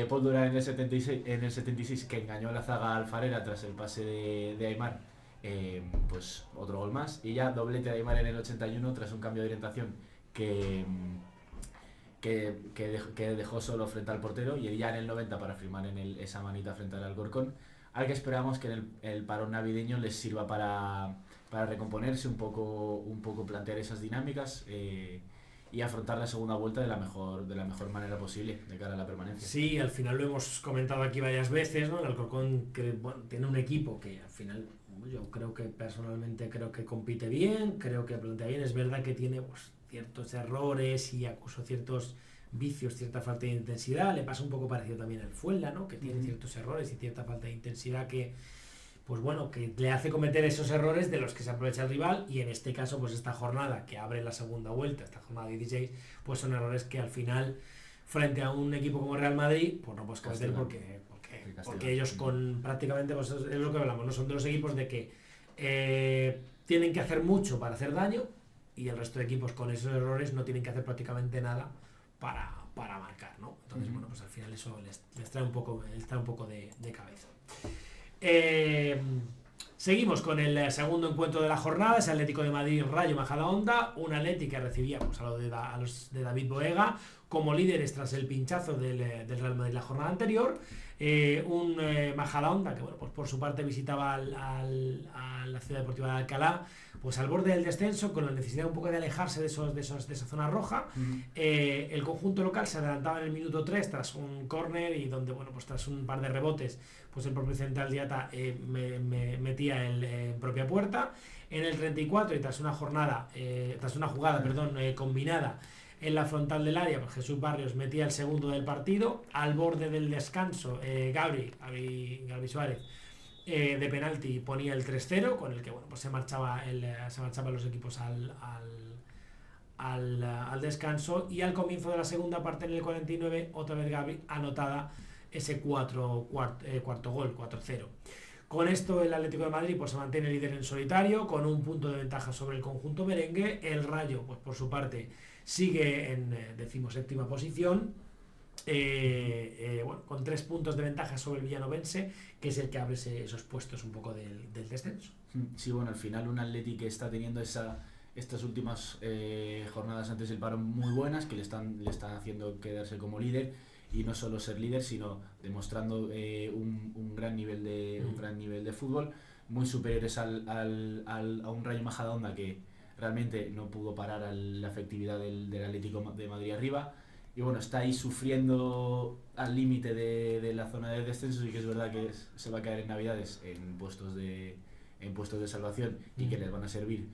Speaker 2: Paul Durán en el 76 que engañó a la zaga alfarera tras el pase de Aimar, pues otro gol más, y ya doblete de Aimar en el 81 tras un cambio de orientación que dejó solo frente al portero, y ya en el 90 para firmar esa manita frente al Alcorcón, al que esperamos que en el parón navideño les sirva para recomponerse un poco, plantear esas dinámicas y afrontar la segunda vuelta de la mejor manera posible de cara a la permanencia.
Speaker 1: Sí, al final lo hemos comentado aquí varias veces, ¿no? El Alcorcón tiene un equipo que al final yo personalmente creo que compite bien, creo que plantea bien. Es verdad que tiene pues, ciertos errores y acusó ciertos vicios, cierta falta de intensidad. Le pasa un poco parecido también al Fuenla, ¿no? Que tiene ciertos errores y cierta falta de intensidad que le hace cometer esos errores de los que se aprovecha el rival, y en este caso pues esta jornada que abre la segunda vuelta, esta jornada 16, pues son errores que al final frente a un equipo como Real Madrid pues no puedes cometer porque ellos con prácticamente, pues es lo que hablamos, no son de los equipos de que tienen que hacer mucho para hacer daño, y el resto de equipos con esos errores no tienen que hacer prácticamente nada para marcar, ¿no? Entonces bueno, pues al final eso les trae un poco de cabeza. Seguimos con el segundo encuentro de la jornada, es Atlético de Madrid Rayo Majadahonda, un Atlético que recibía pues, a los de David Boega como líderes tras el pinchazo del Real Madrid la jornada anterior. Un Majadahonda que bueno, pues por su parte visitaba a la Ciudad Deportiva de Alcalá, pues al borde del descenso, con la necesidad un poco de alejarse de esa zona roja. El conjunto local se adelantaba en el minuto 3 tras un córner, y donde bueno, pues tras un par de rebotes pues el propio central Diata metía en propia puerta. En el 34 y tras una jugada combinada en la frontal del área, pues Jesús Barrios metía el segundo del partido. Al borde del descanso, Gabi Suárez de penalti ponía el 3-0, con el que bueno, pues se marchaban los equipos al descanso, y al comienzo de la segunda parte en el 49 otra vez Gabi anotada ese cuarto gol, 4-0. Con esto el Atlético de Madrid pues se mantiene líder en solitario con un punto de ventaja sobre el conjunto merengue. El Rayo pues por su parte sigue en 17ª posición, con 3 puntos de ventaja sobre el villanovense, que es el que abre esos puestos un poco del descenso.
Speaker 2: Sí, bueno, al final un Atlético que está teniendo estas últimas jornadas antes del parón muy buenas, que le están haciendo quedarse como líder, y no solo ser líder, sino demostrando un gran nivel de fútbol, muy superiores a un Rayo Majadahonda que realmente no pudo parar la efectividad del Atlético de Madrid arriba, y bueno, está ahí sufriendo al límite de la zona de descenso, y que es verdad que se va a caer en Navidades en puestos de salvación, y que les van a servir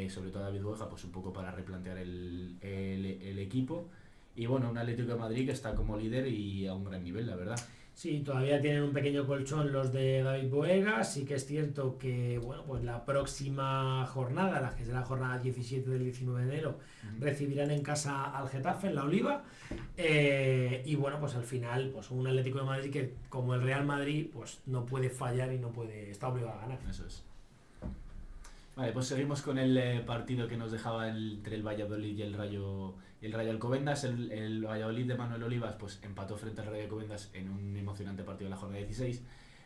Speaker 2: sobre todo a David Boega pues un poco para replantear el equipo. Y bueno, un Atlético de Madrid que está como líder y a un gran nivel, la verdad.
Speaker 1: Sí, todavía tienen un pequeño colchón los de David Boega. Sí que es cierto que bueno, pues la próxima jornada, la que será la jornada 17 del 19 de enero, recibirán en casa al Getafe, en la Oliva. Y bueno, pues al final, pues un Atlético de Madrid que, como el Real Madrid, pues no puede fallar y está obligado a ganar.
Speaker 2: Eso es. Vale, pues seguimos con el partido que nos dejaba entre el Valladolid y el Rayo Alcobendas. El Valladolid de Manuel Olivas pues empató frente al Rayo Alcobendas en un emocionante partido de la jornada 16.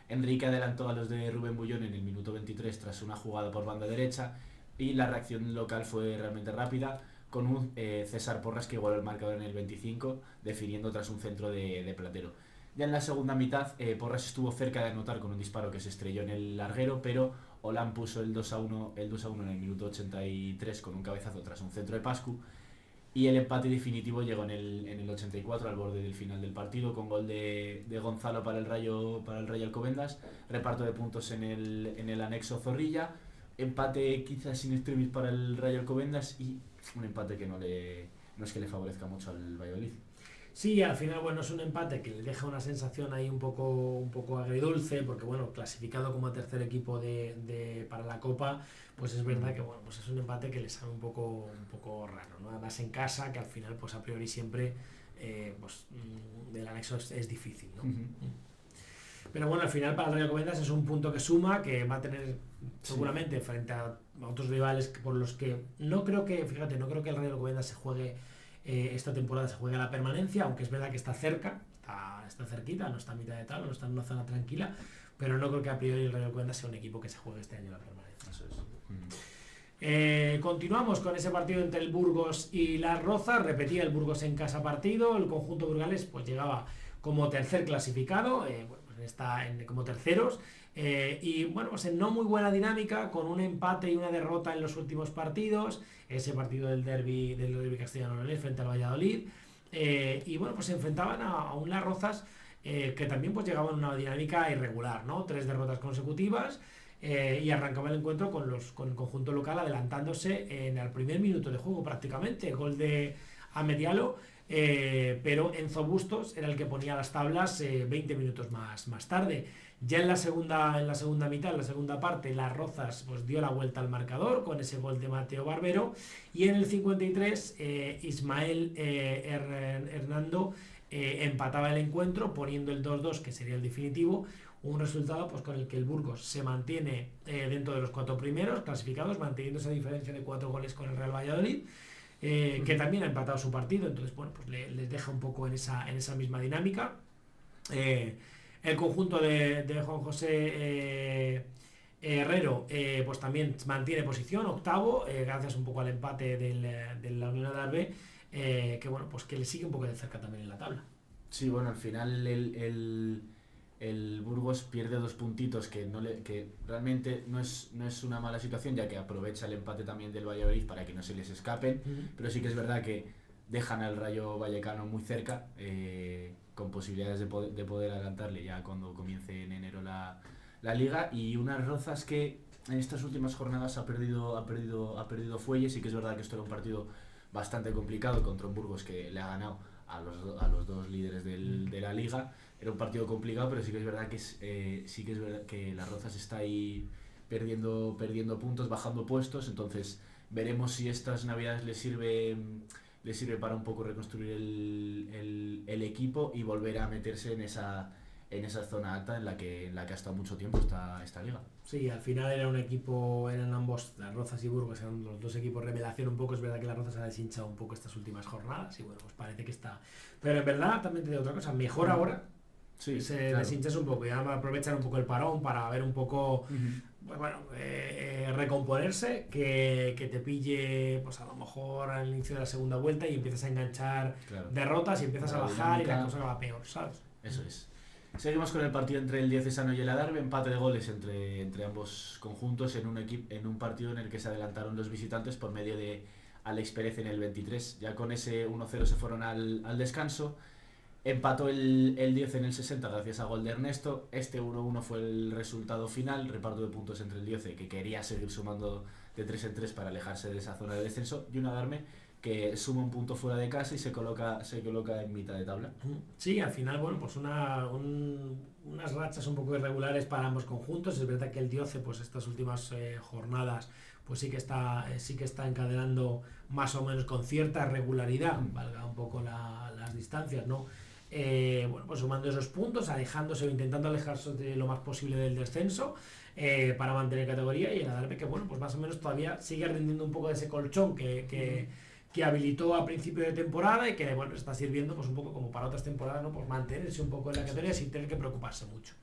Speaker 2: Enrique adelantó a los de Rubén Bullón en el minuto 23 tras una jugada por banda derecha, y la reacción local fue realmente rápida, con un César Porras que igualó el marcador en el 25, definiendo tras un centro de Platero. Ya en la segunda mitad, Porras estuvo cerca de anotar con un disparo que se estrelló en el larguero, pero Olan puso el 2-1 en el minuto 83 con un cabezazo tras un centro de Pascu, y el empate definitivo llegó en el 84 al borde del final del partido, con gol de Gonzalo para el Rayo Alcobendas, reparto de puntos en el anexo Zorrilla, empate quizás sin extremis para el Rayo Alcobendas, y un empate que no es que le favorezca mucho al Valladolid.
Speaker 1: Sí, al final, bueno, es un empate que le deja una sensación ahí un poco agridulce, porque bueno, clasificado como tercer equipo para la Copa, pues es verdad que bueno, pues es un empate que le sabe un poco raro, ¿no? Además en casa, que al final, pues a priori siempre, del anexo es difícil, ¿no? Pero bueno, al final para el Rayo Alcobendas es un punto que suma, que va a tener seguramente frente a otros rivales por los que no creo que el Rayo Alcobendas se juegue esta temporada, se juegue a la permanencia, aunque es verdad que está cerca, está cerquita, no está a mitad de tabla, no está en una zona tranquila, pero no creo que a priori el Rayo Alcobendas sea un equipo que se juegue este año a la permanencia.
Speaker 2: Eso es.
Speaker 1: Continuamos con ese partido entre el Burgos y Las Rozas. Repetía el Burgos en casa partido, el conjunto burgalés pues llegaba como tercer clasificado, como terceros, y bueno, pues en no muy buena dinámica, con un empate y una derrota en los últimos partidos, ese partido del derbi castellano-leonés frente al Valladolid, y bueno, pues se enfrentaban a un Las Rozas que también pues llegaba en una dinámica irregular, ¿no? 3 derrotas consecutivas, y arrancaba el encuentro con el conjunto local adelantándose en el primer minuto de juego prácticamente, gol de Amedialo, pero Enzo Bustos era el que ponía las tablas 20 minutos más tarde. Ya en la segunda mitad, en la segunda parte, Las Rozas pues dio la vuelta al marcador con ese gol de Mateo Barbero, y en el 53 Ismael Hernando empataba el encuentro poniendo el 2-2, que sería el definitivo, un resultado pues con el que el Burgos se mantiene dentro de los 4 primeros clasificados, manteniendo esa diferencia de 4 goles con el Real Valladolid, que también ha empatado su partido. Entonces bueno, pues les deja un poco en esa misma dinámica. El conjunto de Juan José Herrero pues también mantiene posición, octavo, gracias un poco al empate de la Unión Adarve, que bueno, pues que le sigue un poco de cerca también en la tabla.
Speaker 2: Sí, bueno, al final el Burgos pierde 2 puntitos que realmente no es una mala situación, ya que aprovecha el empate también del Valladolid para que no se les escapen, pero sí que es verdad que dejan al Rayo Vallecano muy cerca, con posibilidades de poder adelantarle ya cuando comience en enero la liga, y unas Rozas que en estas últimas jornadas ha perdido fuelle. Sí que es verdad que esto era un partido bastante complicado contra un Burgos que le ha ganado a los 2 líderes de la liga. Era un partido complicado, pero sí que es verdad que Las Rozas está ahí perdiendo puntos, bajando puestos. Entonces veremos si estas navidades le sirve para un poco reconstruir el equipo y volver a meterse en esa zona alta en la que ha estado mucho tiempo esta liga.
Speaker 1: Sí, al final eran ambos, Las Rozas y Burgos, eran los 2 equipos revelación un poco. Es verdad que Las Rozas ha deshinchado un poco estas últimas jornadas y bueno, pues parece que está, pero en verdad también te digo otra cosa, mejor ahora. Sí, deshinchas un poco y ahora aprovechar un poco el parón para ver un poco, pues bueno, recomponerse, que te pille pues a lo mejor al inicio de la segunda vuelta y empiezas a enganchar derrotas y empiezas a bajar dinámica, y la cosa va peor, ¿sabes?
Speaker 2: Eso es. Seguimos con el partido entre el Diocesano y el Adarve, empate de goles entre ambos conjuntos en un partido en el que se adelantaron los visitantes por medio de Alex Pérez en el 23. Ya con ese 1-0 se fueron al descanso. Empató el 10 en el 60 gracias a gol de Ernesto. Este 1-1 fue el resultado final, reparto de puntos entre el 10, que quería seguir sumando de 3 en 3 para alejarse de esa zona de descenso, y un Adarve que suma un punto fuera de casa y se coloca en mitad de tabla.
Speaker 1: Sí, al final, bueno, pues unas rachas un poco irregulares para ambos conjuntos. Es verdad que el 12, pues estas últimas jornadas, pues sí que está encadenando más o menos con cierta regularidad, valga un poco las distancias, ¿no? Bueno, pues sumando esos puntos, alejándose o intentando alejarse de lo más posible del descenso, para mantener categoría, y el Adarve que bueno, pues más o menos todavía sigue rindiendo un poco de ese colchón que habilitó a principio de temporada y que bueno, está sirviendo pues un poco como para otras temporadas, ¿no? Pues mantenerse un poco en la categoría sin tener que preocuparse mucho.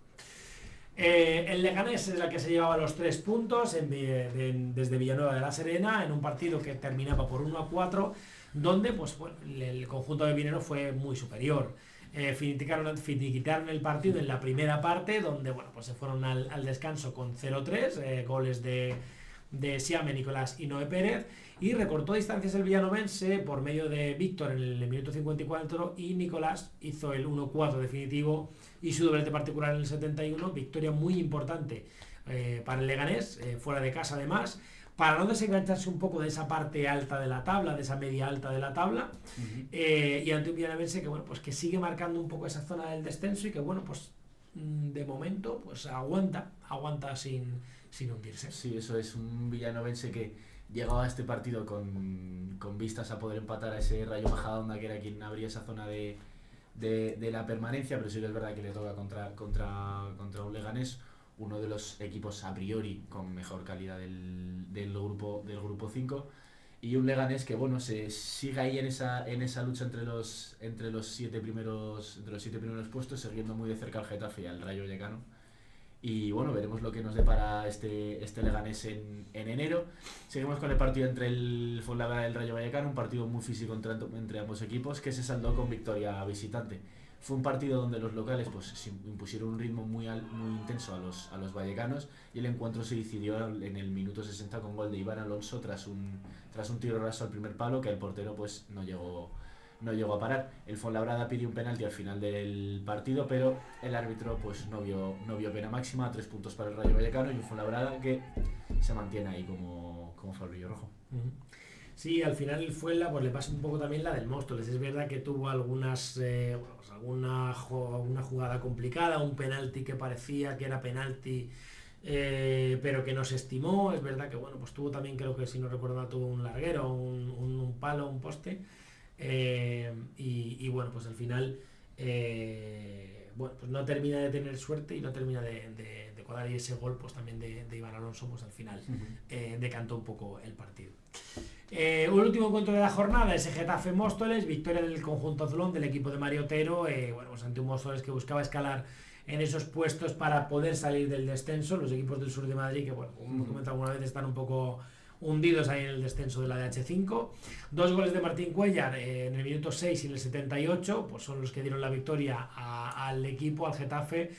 Speaker 1: El Leganés es la que se llevaba los 3 puntos desde Villanueva de la Serena, en un partido que terminaba por 1-4, donde pues bueno, el conjunto de Vinero fue muy superior. Finiquitaron el partido en la primera parte, donde bueno, pues se fueron al descanso con 0-3, goles de Siame, Nicolás y Noé Pérez, y recortó distancias el villanovense por medio de Víctor en el minuto 54, y Nicolás hizo el 1-4 definitivo y su doblete particular en el 71, victoria muy importante para el Leganés, fuera de casa además, para no desengancharse un poco de esa parte alta de la tabla, de esa media alta de la tabla, y ante un Villanovense que bueno, pues que sigue marcando un poco esa zona del descenso y que bueno, pues de momento pues aguanta sin hundirse.
Speaker 2: Sí, eso es, un Villanovense que llegaba a este partido con vistas a poder empatar a ese Rayo Majadahonda, que era quien abría esa zona de la permanencia, pero sí que es verdad que le toca contra un Leganés, uno de los equipos a priori con mejor calidad del grupo 5, y un Leganés que bueno, se sigue ahí en esa lucha entre los 7 primeros puestos, siguiendo muy de cerca al Getafe y al Rayo Vallecano. Y bueno, veremos lo que nos depara este Leganés en enero. Seguimos con el partido entre el Fuenlabrada y el Rayo Vallecano, un partido muy físico entre ambos equipos, que se saldó con victoria visitante. Fue un partido donde los locales pues impusieron un ritmo muy intenso a los vallecanos, y el encuentro se decidió en el minuto 60 con gol de Iván Alonso tras un tiro raso al primer palo, que el portero pues no llegó a parar. El Fuenlabrada pidió un penalti al final del partido, pero el árbitro pues no vio pena máxima. 3 puntos para el Rayo Vallecano y un Fuenlabrada que se mantiene ahí como farolillo rojo.
Speaker 1: Sí, al final el Fuenla pues le pasa un poco también la del Móstoles. Es verdad que tuvo alguna jugada complicada, un penalti que parecía que era penalti, pero que no se estimó. Es verdad que bueno, pues tuvo también, creo que si no recuerdo mal, tuvo un larguero, un palo, un poste. Y bueno, pues al final bueno, pues no termina de tener suerte y no termina de cuadrar, y ese gol pues también de Iván Alonso pues al final decantó un poco el partido. El último encuentro de la jornada, ese Getafe Móstoles, victoria del conjunto azulón del equipo de Mario Otero, bueno, pues ante un Móstoles que buscaba escalar en esos puestos para poder salir del descenso. Los equipos del sur de Madrid, que bueno, como hemos comentado alguna vez, están un poco hundidos ahí en el descenso de la DH5. 2 goles de Martín Cuéllar en el minuto 6 y en el 78, pues son los que dieron la victoria al equipo, al Getafe,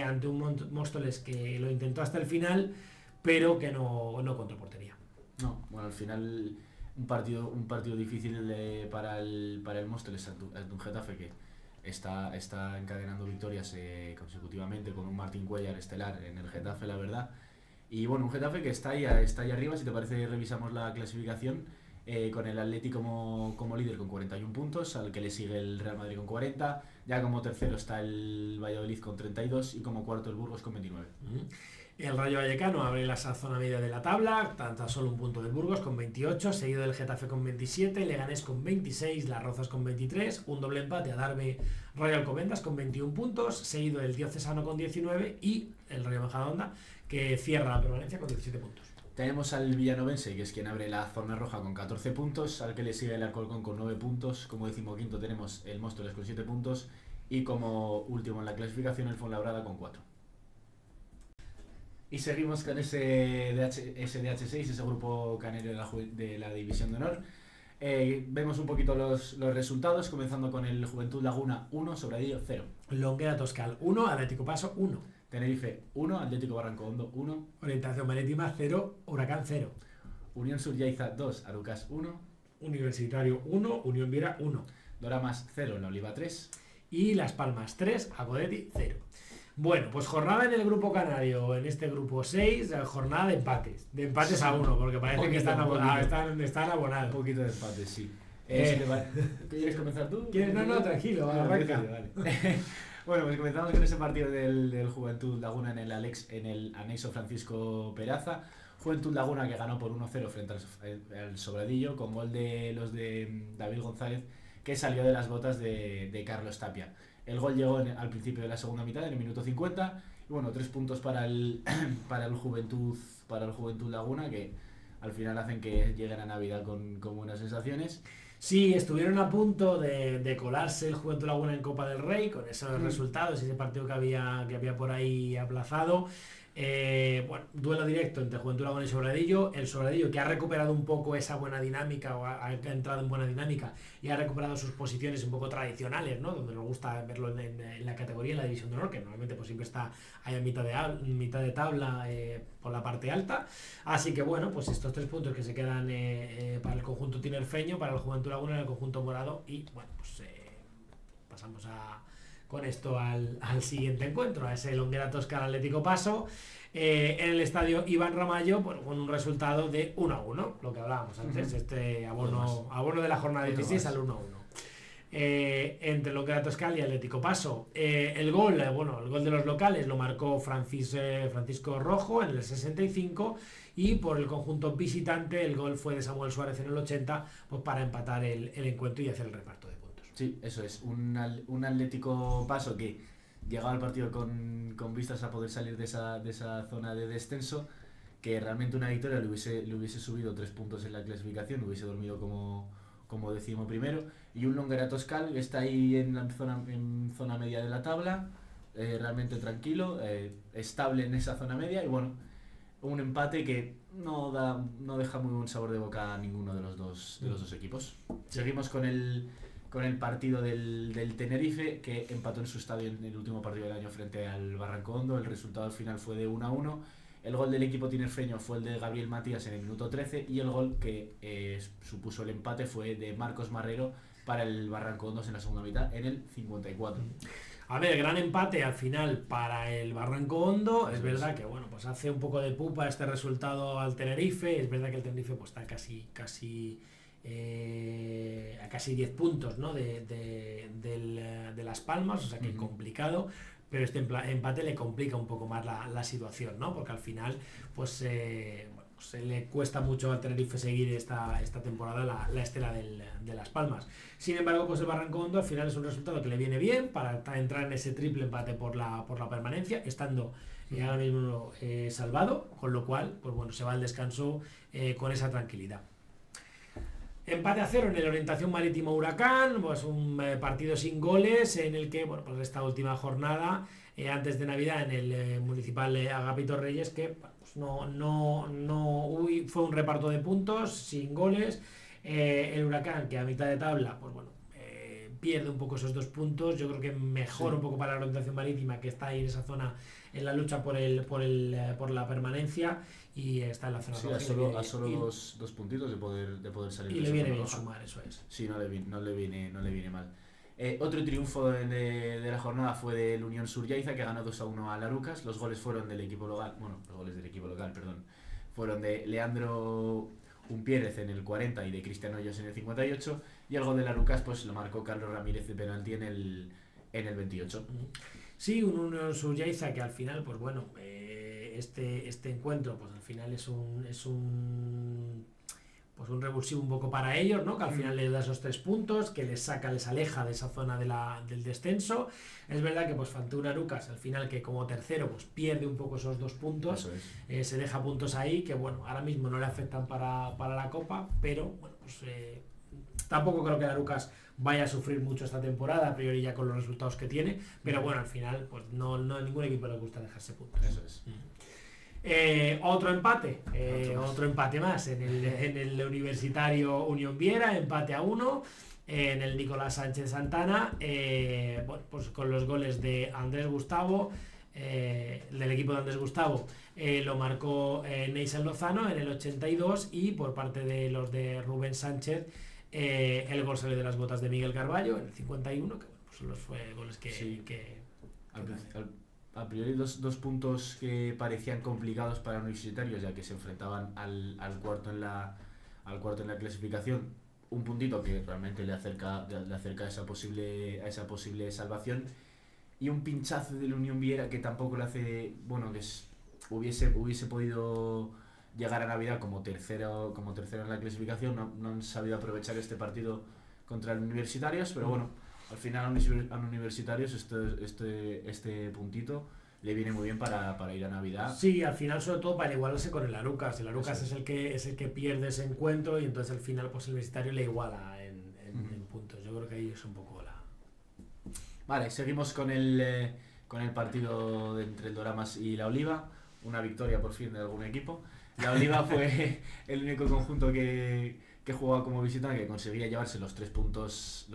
Speaker 1: ante un Móstoles que lo intentó hasta el final, pero que no contra portería.
Speaker 2: No, bueno, al final un partido difícil para el Móstoles ante un Getafe que está encadenando victorias consecutivamente, con un Martín Cuéllar estelar en el Getafe, la verdad. Y bueno, un Getafe que está ahí arriba. Si te parece, revisamos la clasificación, con el Atleti como líder con 41 puntos, al que le sigue el Real Madrid con 40, ya como tercero está el Valladolid con 32 y como cuarto el Burgos con 29.
Speaker 1: El Rayo Vallecano abre la zona media de la tabla, tan solo un punto del Burgos con 28, seguido del Getafe con 27, Leganés con 26, Las Rozas con 23, un doble empate a Darbe Rayo Alcobendas con 21 puntos, seguido del Diocesano con 19 y el Rayo Majadahonda, que cierra la permanencia con 17 puntos.
Speaker 2: Tenemos al Villanovense, que es quien abre la zona roja con 14 puntos, al que le sigue el Alcorcón con 9 puntos, como 15º tenemos el Móstoles con 7 puntos y como último en la clasificación el Fuenlabrada con 4. Y seguimos con ese DH6, ese grupo canario de la División de Honor. Vemos un poquito los resultados, comenzando con el Juventud Laguna 1, Sobradillo 0.
Speaker 1: Longuera Toscal 1, Atlético Paso 1.
Speaker 2: Tenerife 1, Atlético Barranco Hondo 1.
Speaker 1: Orientación Marítima 0, Huracán 0.
Speaker 2: Unión Sur Yaiza 2, Arucas 1.
Speaker 1: Universitario 1, Unión Viera 1.
Speaker 2: Doramas 0, La Oliva 3.
Speaker 1: Y Las Palmas 3, Agodeti 0. Bueno, pues jornada en el grupo canario, en este grupo 6, jornada de empates. De empates a 1, porque parece que están abonados.
Speaker 2: Un poquito de empates, sí. ¿Quieres comenzar tú?
Speaker 1: No, tranquilo, arranca.
Speaker 2: Vale. Bueno, pues comenzamos con ese partido del Juventud Laguna en el anexo Francisco Peraza. Juventud Laguna que ganó por 1-0 frente al Sobradillo, con gol de los de David González, que salió de las botas de Carlos Tapia. El gol llegó al principio de la segunda mitad, en el minuto 50, y bueno, 3 puntos para el Juventud Laguna, que al final hacen que lleguen a Navidad con buenas sensaciones.
Speaker 1: Sí, estuvieron a punto de colarse el Juventud Laguna en Copa del Rey con esos resultados, ese partido que había por ahí aplazado. Bueno, duelo directo entre Juventud Laguna y Sobradillo. El Sobradillo, que ha recuperado un poco esa buena dinámica, o ha entrado en buena dinámica y ha recuperado sus posiciones un poco tradicionales, ¿no? Donde nos gusta verlo en la categoría, en la División de Honor, que normalmente pues siempre está ahí a mitad de tabla, por la parte alta. Así que bueno, pues estos 3 puntos que se quedan para el conjunto tinerfeño, para el Juventud Laguna y el conjunto morado. Y bueno, pues pasamos con esto al siguiente encuentro, a ese Longuera Toscana Atlético Paso, en el estadio Iván Ramallo, pues, con un resultado de 1-1, lo que hablábamos antes, este abono de la jornada 16 al 1-1. Entre Longuera Toscana y Atlético Paso. El gol de los locales lo marcó Francisco Rojo en el 65, y por el conjunto visitante el gol fue de Samuel Suárez en el 80, pues para empatar el encuentro y hacer el reparto de puntos.
Speaker 2: Sí, eso es, un Atlético Paso que llegaba al partido con vistas a poder salir de esa zona de descenso, que realmente una victoria le hubiese subido 3 puntos en la clasificación, hubiese dormido como 11º, y un Longuera Toscal que está ahí en zona media de la tabla, realmente tranquilo, estable en esa zona media, y bueno, un empate que no deja muy buen sabor de boca a ninguno de los dos equipos. Seguimos con el partido del Tenerife, que empató en su estadio en el último partido del año frente al Barranco Hondo. El resultado al final fue de 1-1. El gol del equipo tinerfeño fue el de Gabriel Matías en el minuto 13, y el gol que supuso el empate fue de Marcos Marrero para el Barranco Hondo en la segunda mitad, en el 54.
Speaker 1: A ver, gran empate al final para el Barranco Hondo. Es verdad que bueno, pues hace un poco de pupa este resultado al Tenerife. Es verdad que el Tenerife pues está casi a casi 10 puntos, ¿no? de Las Palmas, o sea que complicado, pero este empate le complica un poco más la situación, ¿no? Porque al final pues se le cuesta mucho al Tenerife seguir esta temporada la estela de Las Palmas. Sin embargo, pues el Barranco Hondo al final es un resultado que le viene bien para entrar en ese triple empate por la permanencia, estando ahora mismo salvado, con lo cual pues bueno, se va al descanso con esa tranquilidad. Empate a 0 en el Orientación Marítima Huracán, pues un partido sin goles en el que, bueno, pues esta última jornada antes de Navidad en el municipal Agapito Reyes, que pues fue un reparto de puntos sin goles. El Huracán, que a mitad de tabla, pues bueno, pierde un poco esos 2 puntos. Yo creo que mejor un poco para la Orientación Marítima, que está ahí en esa zona en la lucha por la permanencia, y está en la zona
Speaker 2: roja. A solo dos puntitos de poder salir.
Speaker 1: Y le viene bien sumar, eso es.
Speaker 2: Sí, no le viene mal. Otro triunfo de la jornada fue del Unión Surjaiza, que ganó 2-1 a Larucas. Los goles fueron del equipo local, fueron de Leandro Umpierrez en el 40 y de Cristian Hoyos en el 58, y el gol de Larucas pues lo marcó Carlos Ramírez de penalti en el 28.
Speaker 1: Sí, un Unión Surjaiza que al final, pues bueno, este encuentro pues al final es un revulsivo un poco para ellos, ¿no? Que al final les da esos 3 puntos, que les aleja de esa zona del descenso. Es verdad que pues frente a un Arucas al final, que como tercero pues pierde un poco esos 2 puntos, se deja puntos ahí que bueno, ahora mismo no le afectan para la Copa, pero bueno, pues tampoco creo que el Arucas vaya a sufrir mucho esta temporada, a priori ya con los resultados que tiene, pero bueno, al final pues no a ningún equipo le gusta dejarse puntos.
Speaker 2: Eso es.
Speaker 1: Otro empate más en el Universitario Unión Viera, empate a 1 en el Nicolás Sánchez Santana, bueno, pues con los goles de Andrés Gustavo, del equipo de Andrés Gustavo, lo marcó Neisel Lozano en el 82, y por parte de los de Rubén Sánchez el gol sale de las botas de Miguel Carballo en el 51, que bueno, pues los fue goles que...
Speaker 2: Sí. A priori dos puntos que parecían complicados para Universitarios, ya que se enfrentaban al cuarto en la clasificación. Un puntito que realmente le acerca a esa posible salvación, y un pinchazo del Unión Viera que tampoco le hace, bueno, que hubiese podido llegar a Navidad como tercero en la clasificación. No han sabido aprovechar este partido contra los Universitarios, pero bueno, al final a Universitarios este puntito le viene muy bien para ir a Navidad.
Speaker 1: Sí, al final sobre todo para igualarse con el Arucas. El Arucas es el que pierde ese encuentro, y entonces al final pues el Universitario le iguala en puntos. Yo creo que ahí es un poco la...
Speaker 2: Vale, seguimos con el partido entre el Doramas y la Oliva. Una victoria por fin de algún equipo. La Oliva fue el único conjunto que jugaba como visitante, que conseguía llevarse los 3 puntos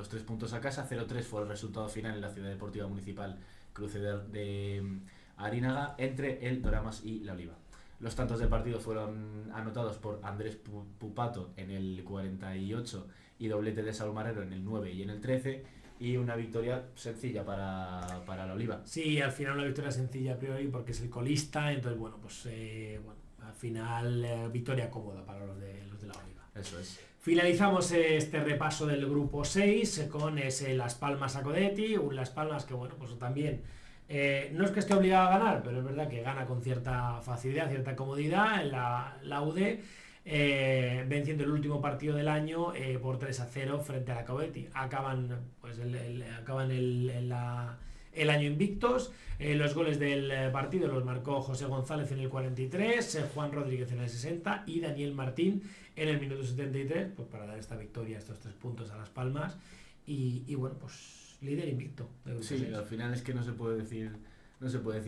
Speaker 2: a casa. 0-3 fue el resultado final en la Ciudad Deportiva Municipal, cruce de Arínaga entre el Doramas y la Oliva. Los tantos del partido fueron anotados por Andrés Pupato en el 48 y doblete de Saúl Marrero en el 9 y en el 13. y una victoria sencilla para la Oliva.
Speaker 1: Sí, al final una victoria sencilla a priori porque es el colista, entonces bueno, pues al final victoria cómoda para los de la Oliva.
Speaker 2: Eso es.
Speaker 1: Finalizamos este repaso del grupo 6 con ese Las Palmas Acodeti, un Las Palmas que bueno, pues también no es que esté obligado a ganar, pero es verdad que gana con cierta facilidad, cierta comodidad en la UD, venciendo el último partido del año por 3-0 frente a la Acodeti. Acaban el año invictos. Los goles del partido los marcó José González en el 43, Juan Rodríguez en el 60 y Daniel Martín en el minuto 73, pues para dar esta victoria, estos 3 puntos a Las Palmas y bueno, pues líder invicto.
Speaker 2: Sí, al final es que no se puede decir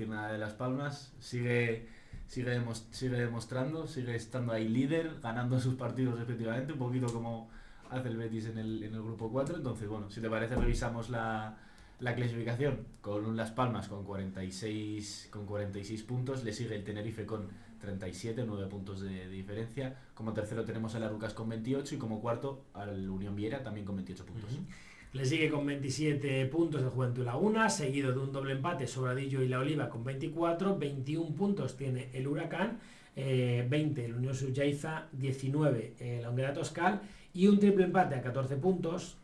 Speaker 2: nada de Las Palmas. Sigue demostrando, sigue estando ahí líder, ganando sus partidos respectivamente, un poquito como hace el Betis en el grupo 4. Entonces, bueno, si te parece revisamos la clasificación con Las Palmas con 46 puntos, le sigue el Tenerife con 37, 9 puntos de diferencia. Como tercero tenemos al Arucas con 28 y como cuarto al Unión Viera también con 28 puntos.
Speaker 1: Le sigue con 27 puntos el Juventud Laguna, seguido de un doble empate Sobradillo y La Oliva con 24, 21 puntos tiene el Huracán, 20 el Unión Suyaiza, 19 la Honguera Toscal y un triple empate a 14 puntos,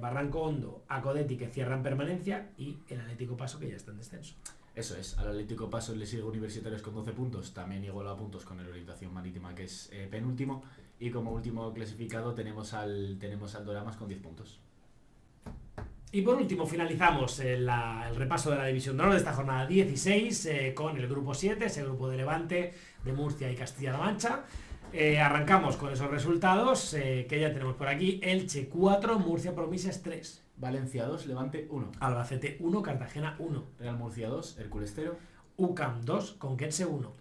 Speaker 1: Barranco Hondo, Acodeti que cierran permanencia y el Atlético Paso que ya está en descenso.
Speaker 2: Eso es, al Atlético Paso le sigue Universitarios con 12 puntos, también igual a puntos con el Orientación Marítima que es penúltimo, y como último clasificado tenemos al Doramas con 10 puntos.
Speaker 1: Y por último finalizamos el repaso de la División de Honor de esta jornada 16 con el grupo 7, ese grupo de Levante, de Murcia y Castilla-La Mancha. Arrancamos con esos resultados que ya tenemos por aquí. Elche 4, Murcia Promises 3.
Speaker 2: Valencia 2, Levante 1.
Speaker 1: Albacete 1, Cartagena 1.
Speaker 2: Real Murcia 2, Hércules 0.
Speaker 1: UCAM 2, Conquense 1.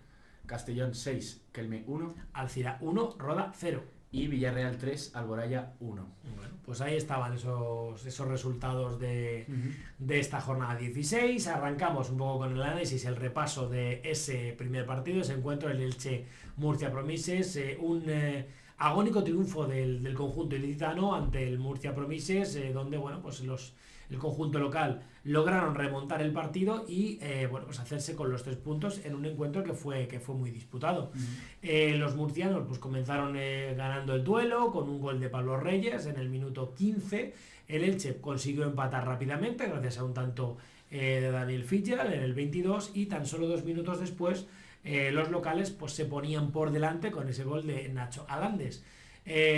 Speaker 2: Castellón 6, Kelme 1.
Speaker 1: Alcira 1, Roda 0.
Speaker 2: Y Villarreal 3, Alboraya 1.
Speaker 1: Bueno, pues ahí estaban esos resultados de esta jornada 16. Arrancamos un poco con el análisis, el repaso de ese primer partido, ese encuentro, el Elche Murcia Promises, un agónico triunfo del conjunto ilicitano ante el Murcia Promises, donde bueno, pues el conjunto local lograron remontar el partido y bueno, pues hacerse con los 3 puntos en un encuentro que fue muy disputado. Los murcianos pues comenzaron ganando el duelo con un gol de Pablo Reyes en el minuto 15. El Elche consiguió empatar rápidamente gracias a un tanto de Daniel Fitzgerald en el 22 y tan solo 2 minutos después los locales pues se ponían por delante con ese gol de Nacho Alandes.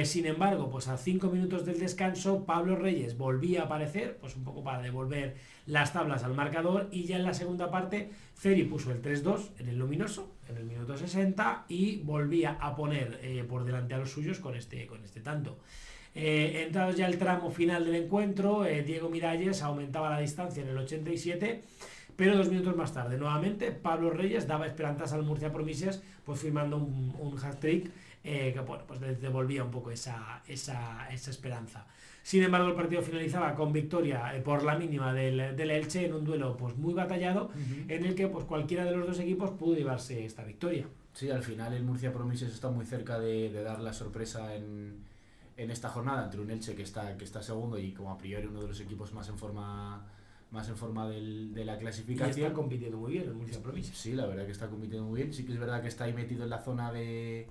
Speaker 1: Sin embargo, pues a 5 minutos del descanso, Pablo Reyes volvía a aparecer, pues un poco para devolver las tablas al marcador, y ya en la segunda parte Ceri puso el 3-2 en el luminoso, en el minuto 60, y volvía a poner por delante a los suyos con este tanto. Entrados ya el tramo final del encuentro, Diego Miralles aumentaba la distancia en el 87, pero 2 minutos más tarde, nuevamente, Pablo Reyes daba esperanzas al Murcia Promises, pues firmando un hat-trick que bueno, pues devolvía un poco esa esperanza. Sin embargo, el partido finalizaba con victoria por la mínima del Elche en un duelo pues muy batallado, en el que pues cualquiera de los dos equipos pudo llevarse esta victoria.
Speaker 2: Sí, al final el Murcia Promises está muy cerca de dar la sorpresa en esta jornada entre un Elche que está segundo y como a priori uno de los equipos más en forma de la clasificación.
Speaker 1: Y está compitiendo muy bien el Murcia Promises.
Speaker 2: Sí, la verdad que está compitiendo muy bien. Sí que es verdad que está ahí metido en la zona de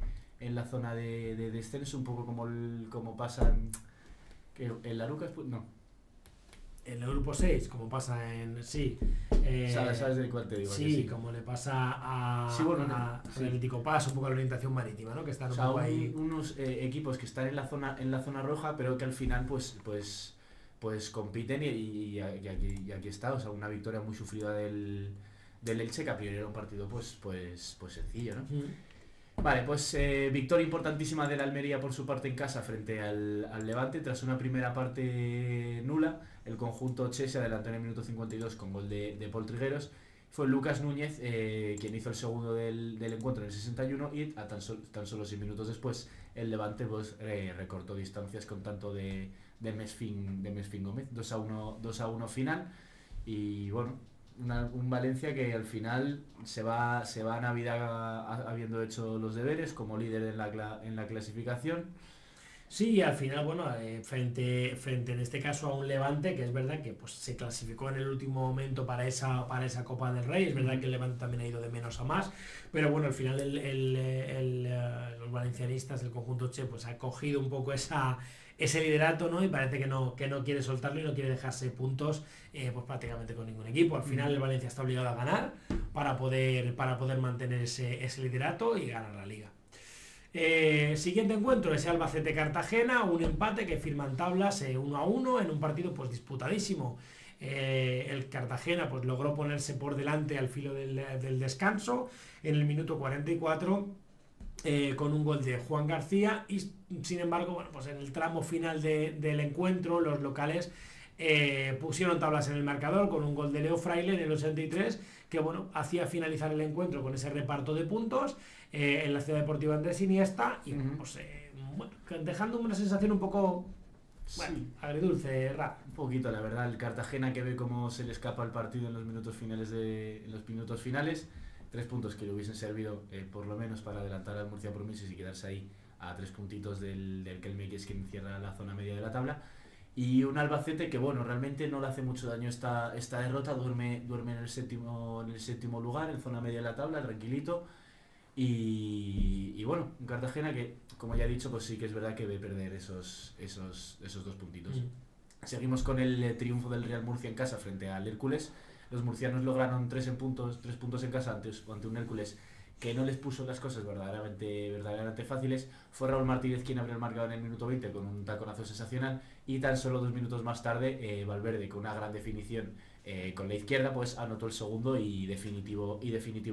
Speaker 2: descenso, un poco como pasa en la Arucas, no.
Speaker 1: En el grupo 6, como pasa en... Sí.
Speaker 2: ¿Sabes de cuál te digo?
Speaker 1: Sí, como le pasa a Atlético Paso, un poco a la orientación marítima, ¿no? Que están un poco ahí.
Speaker 2: Unos equipos que están en la zona roja, pero que al final pues compiten y aquí está, o sea, una victoria muy sufrida del Elche, que a priori era un partido pues sencillo, ¿no? Vale, pues victoria importantísima del Almería por su parte en casa frente al Levante. Tras una primera parte nula, el conjunto che se adelantó en el minuto 52 con gol de Paul Trigueros. Fue Lucas Núñez quien hizo el segundo del encuentro en el 61 y tan solo 6 minutos después el Levante pues recortó distancias con tanto de Mesfin Gómez. 2-1 final y bueno, un Valencia que al final se va a Navidad habiendo hecho los deberes como líder en la clasificación.
Speaker 1: Sí, al final, bueno, frente en este caso a un Levante, que es verdad que pues se clasificó en el último momento para esa Copa del Rey, es verdad que el Levante también ha ido de menos a más, pero bueno, al final los valencianistas, el conjunto che, pues ha cogido un poco ese liderato, ¿no? Y parece que no quiere soltarlo y no quiere dejarse puntos pues prácticamente con ningún equipo. Al final el Valencia está obligado a ganar para poder mantener ese liderato y ganar la Liga. Siguiente encuentro, ese Albacete-Cartagena, un empate que firman tablas 1-1 en un partido pues disputadísimo. El Cartagena pues logró ponerse por delante al filo del descanso en el minuto 44 con un gol de Juan García y sin embargo, bueno, pues en el tramo final del encuentro los locales pusieron tablas en el marcador con un gol de Leo Fraile en el 83 que bueno, hacía finalizar el encuentro con ese reparto de puntos en la Ciudad Deportiva Andrés Iniesta y pues, bueno, dejando una sensación un poco agridulce, rara.
Speaker 2: Un poquito, la verdad, el Cartagena que ve cómo se le escapa el partido en los minutos finales, 3 puntos que le hubiesen servido por lo menos para adelantar al Murcia Promises y quedarse ahí a 3 puntitos del Kelme, que es quien cierra la zona media de la tabla. Y un Albacete que bueno, realmente no le hace mucho daño esta derrota, duerme en el séptimo lugar, en zona media de la tabla, tranquilito. Y bueno, un Cartagena que, como ya he dicho, pues sí que es verdad que ve perder esos 2 puntitos. Seguimos con el triunfo del Real Murcia en casa frente al Hércules. Los murcianos lograron 3 puntos en casa ante un Hércules que no les puso las cosas verdaderamente fáciles. Fue Raúl Martínez quien abrió el marcador en el minuto 20 con un taconazo sensacional y tan solo 2 minutos más tarde Valverde, con una gran definición con la izquierda, pues anotó el segundo y definitivo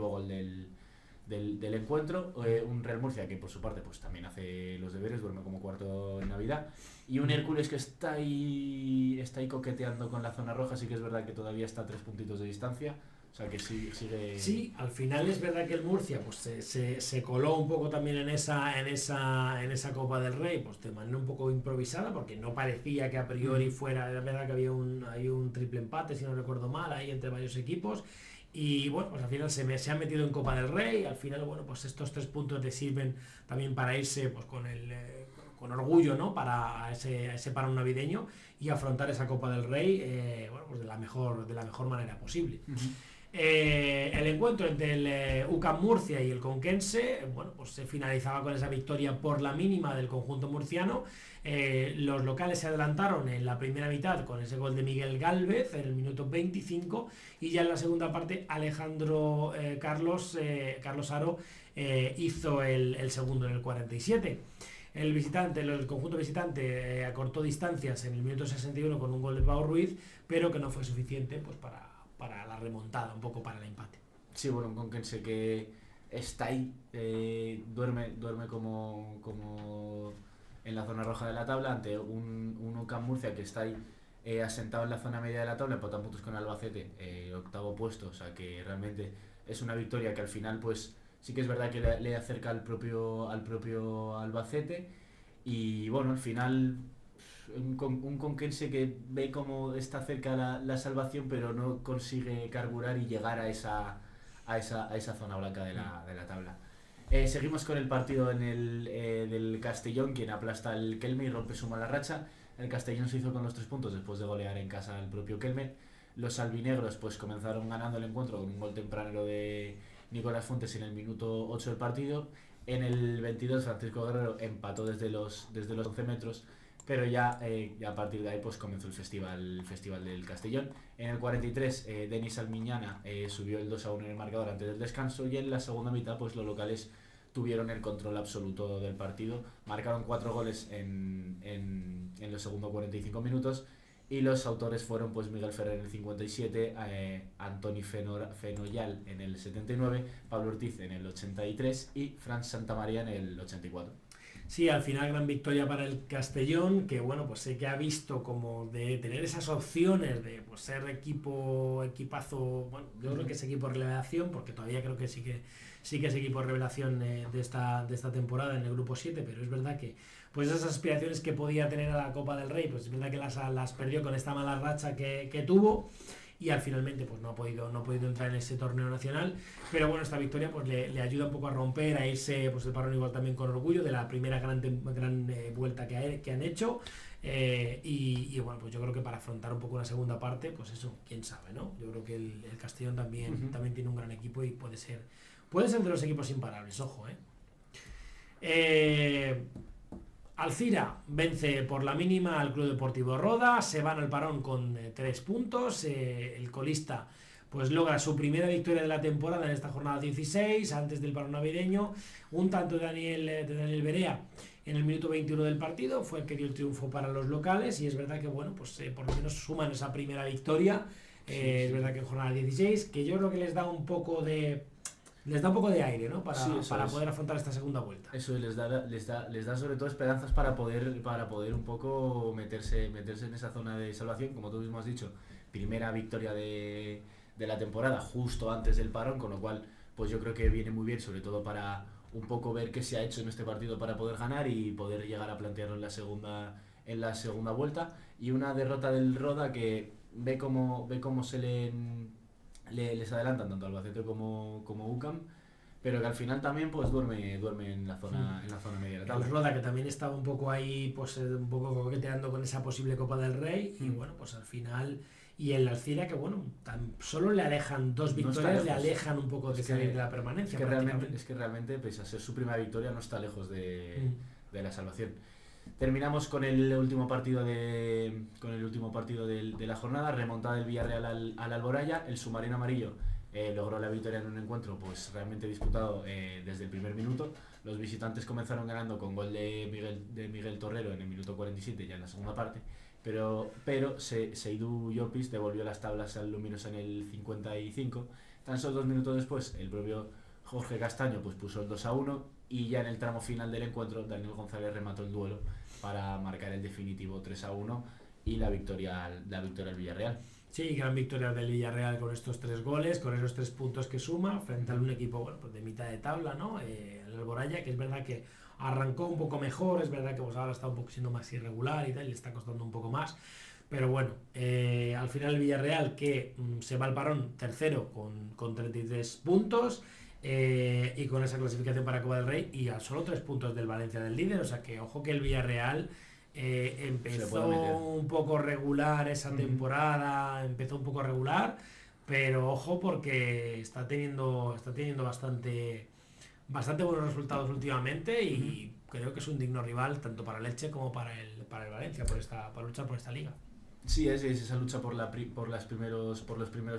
Speaker 2: gol del encuentro. Un Real Murcia que por su parte pues también hace los deberes, duerme como cuarto en Navidad, y un Hércules que está ahí coqueteando con la zona roja. Sí que es verdad que todavía está a 3 puntitos de distancia, o sea que sigue.
Speaker 1: Sí, al final es verdad que el Murcia pues se coló un poco también en esa Copa del Rey pues de manera un poco improvisada, porque no parecía que a priori fuera. Era verdad que había un triple empate, si no recuerdo mal, ahí entre varios equipos. Y bueno, pues al final se han metido en Copa del Rey. Al final, bueno, pues estos 3 puntos le sirven también para irse pues con orgullo, ¿no? Para ese parón navideño y afrontar esa Copa del Rey bueno, pues de la mejor manera posible. El encuentro entre el UCAM Murcia y el Conquense, bueno, pues se finalizaba con esa victoria por la mínima del conjunto murciano. Los locales se adelantaron en la primera mitad con ese gol de Miguel Gálvez en el minuto 25 y ya en la segunda parte Carlos Aro hizo el segundo en el 47. El conjunto visitante acortó distancias en el minuto 61 con un gol de Pau Ruiz, pero que no fue suficiente pues para la remontada, un poco para el empate.
Speaker 2: Sí, bueno, un Conquense que está ahí, duerme como en la zona roja de la tabla ante un UCAM Murcia que está ahí asentado en la zona media de la tabla, empatan puntos con Albacete, octavo puesto, o sea que realmente es una victoria que al final pues sí que es verdad que le acerca al propio Albacete. Y bueno, al final un Conquense que ve cómo está cerca la salvación, pero no consigue carburar y llegar a esa zona blanca de la tabla. Seguimos con el partido del Castellón, quien aplasta al Kelme y rompe su mala racha. El Castellón se hizo con los 3 puntos después de golear en casa al propio Kelme. Los albinegros pues comenzaron ganando el encuentro con un gol tempranero de Nicolás Fuentes en el minuto 8 del partido. En el 22 Francisco Guerrero empató desde los 11 metros, pero ya a partir de ahí pues comenzó el festival del Castellón. En el 43 Denis Almiñana subió el 2-1 en el marcador antes del descanso, y en la segunda mitad pues los locales tuvieron el control absoluto del partido, marcaron 4 goles en los segundos 45 minutos, y los autores fueron pues Miguel Ferrer en el 57, Antoni Fenollal en el 79, Pablo Ortiz en el 83 y Fran Santamaría en el 84.
Speaker 1: Sí, al final gran victoria para el Castellón, que bueno, pues sé que ha visto como de tener esas opciones de pues ser equipazo, bueno, yo creo que es equipo de revelación, porque todavía creo que sí que es equipo de revelación de esta temporada en el grupo 7, pero es verdad que pues esas aspiraciones que podía tener a la Copa del Rey, pues es verdad que las perdió con esta mala racha que tuvo. y al finalmente pues no ha podido entrar en ese torneo nacional, pero bueno, esta victoria pues le ayuda un poco a romper, a irse pues el parón igual también con orgullo de la primera gran vuelta que han hecho. Y bueno, pues yo creo que para afrontar un poco una segunda parte, pues eso, quién sabe, ¿no? Yo creo que el Castellón también tiene un gran equipo y puede ser de los equipos imparables, ojo, Alcira vence por la mínima al Club Deportivo Roda, se van al parón con 3 puntos, el colista pues logra su primera victoria de la temporada en esta jornada 16, antes del parón navideño, un tanto de Daniel Berea en el minuto 21 del partido, fue el que dio el triunfo para los locales, y es verdad que bueno, pues por lo menos suman esa primera victoria, es verdad que en jornada 16, que yo creo que les da un poco de aire, ¿no? Para poder afrontar esta segunda vuelta.
Speaker 2: Eso les da sobre todo esperanzas para poder un poco meterse en esa zona de salvación, como tú mismo has dicho, primera victoria de la temporada justo antes del parón, con lo cual pues yo creo que viene muy bien, sobre todo para un poco ver qué se ha hecho en este partido para poder ganar y poder llegar a plantearlo en la segunda vuelta. Y una derrota del Roda que ve cómo se les adelantan tanto Albacete como UCAM, pero que al final también pues duerme en la zona media de la tabla.
Speaker 1: El Roda, que también estaba un poco ahí, pues un poco coqueteando con esa posible Copa del Rey, y bueno, pues al final. Y el Alcira, que bueno, solo le alejan 2 victorias, le alejan un poco de salir de la permanencia.
Speaker 2: Es que realmente, pese a ser su primera victoria, no está lejos de la salvación. Terminamos con el último partido de la jornada, remontada del Villarreal al Alboraya. El submarino amarillo logró la victoria en un encuentro pues realmente disputado desde el primer minuto. Los visitantes comenzaron ganando con gol de Miguel Torrero en el minuto 47, ya en la segunda parte, pero Seydou Llopis devolvió las tablas al Luminoso en el 55. Tan solo 2 minutos después, el propio Jorge Castaño pues puso el 2-1, y ya en el tramo final del encuentro Daniel González remató el duelo para marcar el definitivo 3-1 y la victoria al Villarreal.
Speaker 1: Sí, gran victoria del Villarreal con estos 3 goles, con esos 3 puntos que suma frente a un equipo bueno, pues de mitad de tabla, ¿no? El Alboraya, que es verdad que arrancó un poco mejor, es verdad que pues ahora está un poco siendo más irregular y tal, le está costando un poco más, pero bueno, al final el Villarreal que se va al parón tercero con 33 puntos, y con esa clasificación para Copa del Rey, y a solo 3 puntos del Valencia del líder, o sea que ojo que el Villarreal empezó un poco regular esa temporada, pero ojo porque está teniendo bastante buenos resultados últimamente, y creo que es un digno rival tanto para el Elche como para el Valencia para luchar por esta liga.
Speaker 2: Sí, es esa lucha por los primeros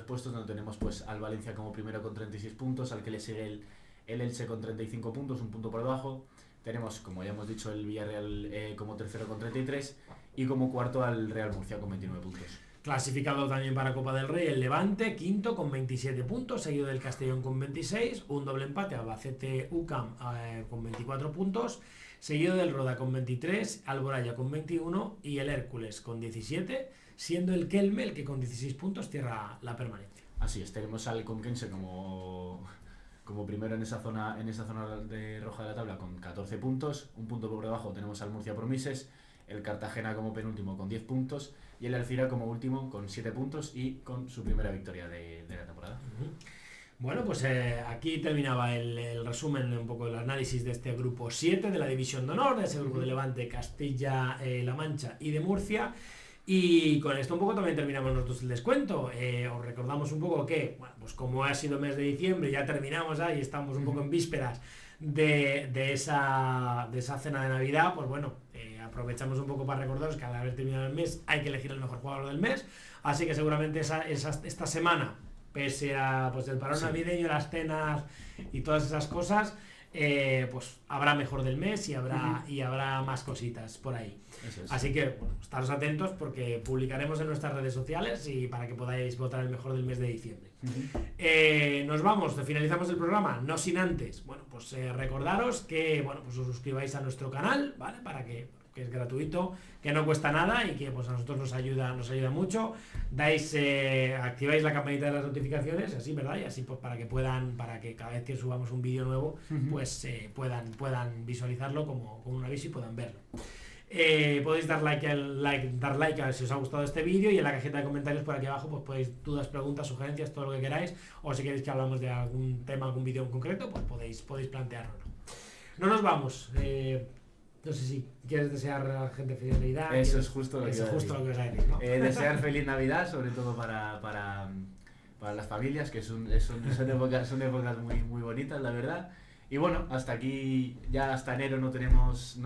Speaker 2: puestos, donde tenemos pues al Valencia como primero con 36 puntos, al que le sigue el Elche con 35 puntos, un punto por debajo. Tenemos, como ya hemos dicho, el Villarreal como tercero con 33, y como cuarto al Real Murcia con 29 puntos.
Speaker 1: Clasificado también para Copa del Rey el Levante, quinto con 27 puntos, seguido del Castellón con 26, un doble empate Albacete UCAM con 24 puntos, seguido del Roda con 23, Alboraya con 21 y el Hércules con 17, siendo el Kelme el que con 16 puntos cierra la permanencia.
Speaker 2: Así es, tenemos al Conquense como primero en esa zona de roja de la tabla con 14 puntos, un punto por debajo tenemos al Murcia Promises, el Cartagena como penúltimo con 10 puntos y el Alcira como último con 7 puntos y con su primera victoria de la temporada.
Speaker 1: Bueno, pues aquí terminaba el resumen, un poco el análisis de este grupo 7 de la División de Honor, de ese grupo de Levante, Castilla-La Mancha y de Murcia. Y con esto un poco también terminamos nosotros el descuento. Os recordamos un poco que, bueno, pues como ha sido mes de diciembre, ya terminamos ahí, estamos un poco en vísperas de esa cena de Navidad, pues bueno, aprovechamos un poco para recordaros que al haber terminado el mes hay que elegir el mejor jugador del mes, así que seguramente esta semana, pese a pues el parón navideño, las cenas y todas esas cosas, pues habrá mejor del mes y habrá más cositas por ahí. Así que bueno, estaros atentos porque publicaremos en nuestras redes sociales y para que podáis votar el mejor del mes de diciembre. Nos vamos, finalizamos el programa, no sin antes, bueno, pues recordaros que bueno, pues os suscribáis a nuestro canal, ¿vale? Para que es gratuito, que no cuesta nada y que pues a nosotros nos ayuda mucho. Activáis la campanita de las notificaciones, así, ¿verdad? Y así pues para que cada vez que subamos un vídeo nuevo, pues puedan visualizarlo como un aviso y puedan verlo. Podéis dar like a ver si os ha gustado este vídeo, y en la cajita de comentarios por aquí abajo pues podéis dudas, preguntas, sugerencias, todo lo que queráis, o si queréis que hablamos de algún tema, algún vídeo en concreto, pues podéis plantearlo. No nos vamos. No sé si quieres desear a la gente feliz Navidad.
Speaker 2: Eso es justo lo que
Speaker 1: vas a decir, ¿no?
Speaker 2: Desear feliz Navidad, sobre todo para las familias, que son épocas muy, muy bonitas, la verdad. Y bueno, hasta aquí, ya hasta enero no tenemos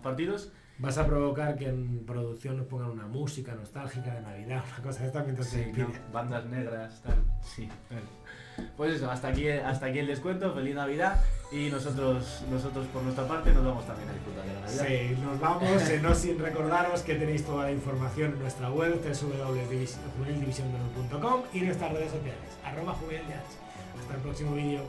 Speaker 2: partidos.
Speaker 1: Vas a provocar que en producción nos pongan una música nostálgica de Navidad, una cosa de esta mientras se despide.
Speaker 2: Bandas negras, tal. Sí. Pues eso, hasta aquí el descuento, feliz Navidad, y nosotros por nuestra parte nos vamos también a disfrutar de la Navidad.
Speaker 1: Sí, nos vamos, no sin recordaros que tenéis toda la información en nuestra web www.juvenildivisionmenor.com y nuestras redes sociales @juvenildiads. Hasta el próximo vídeo.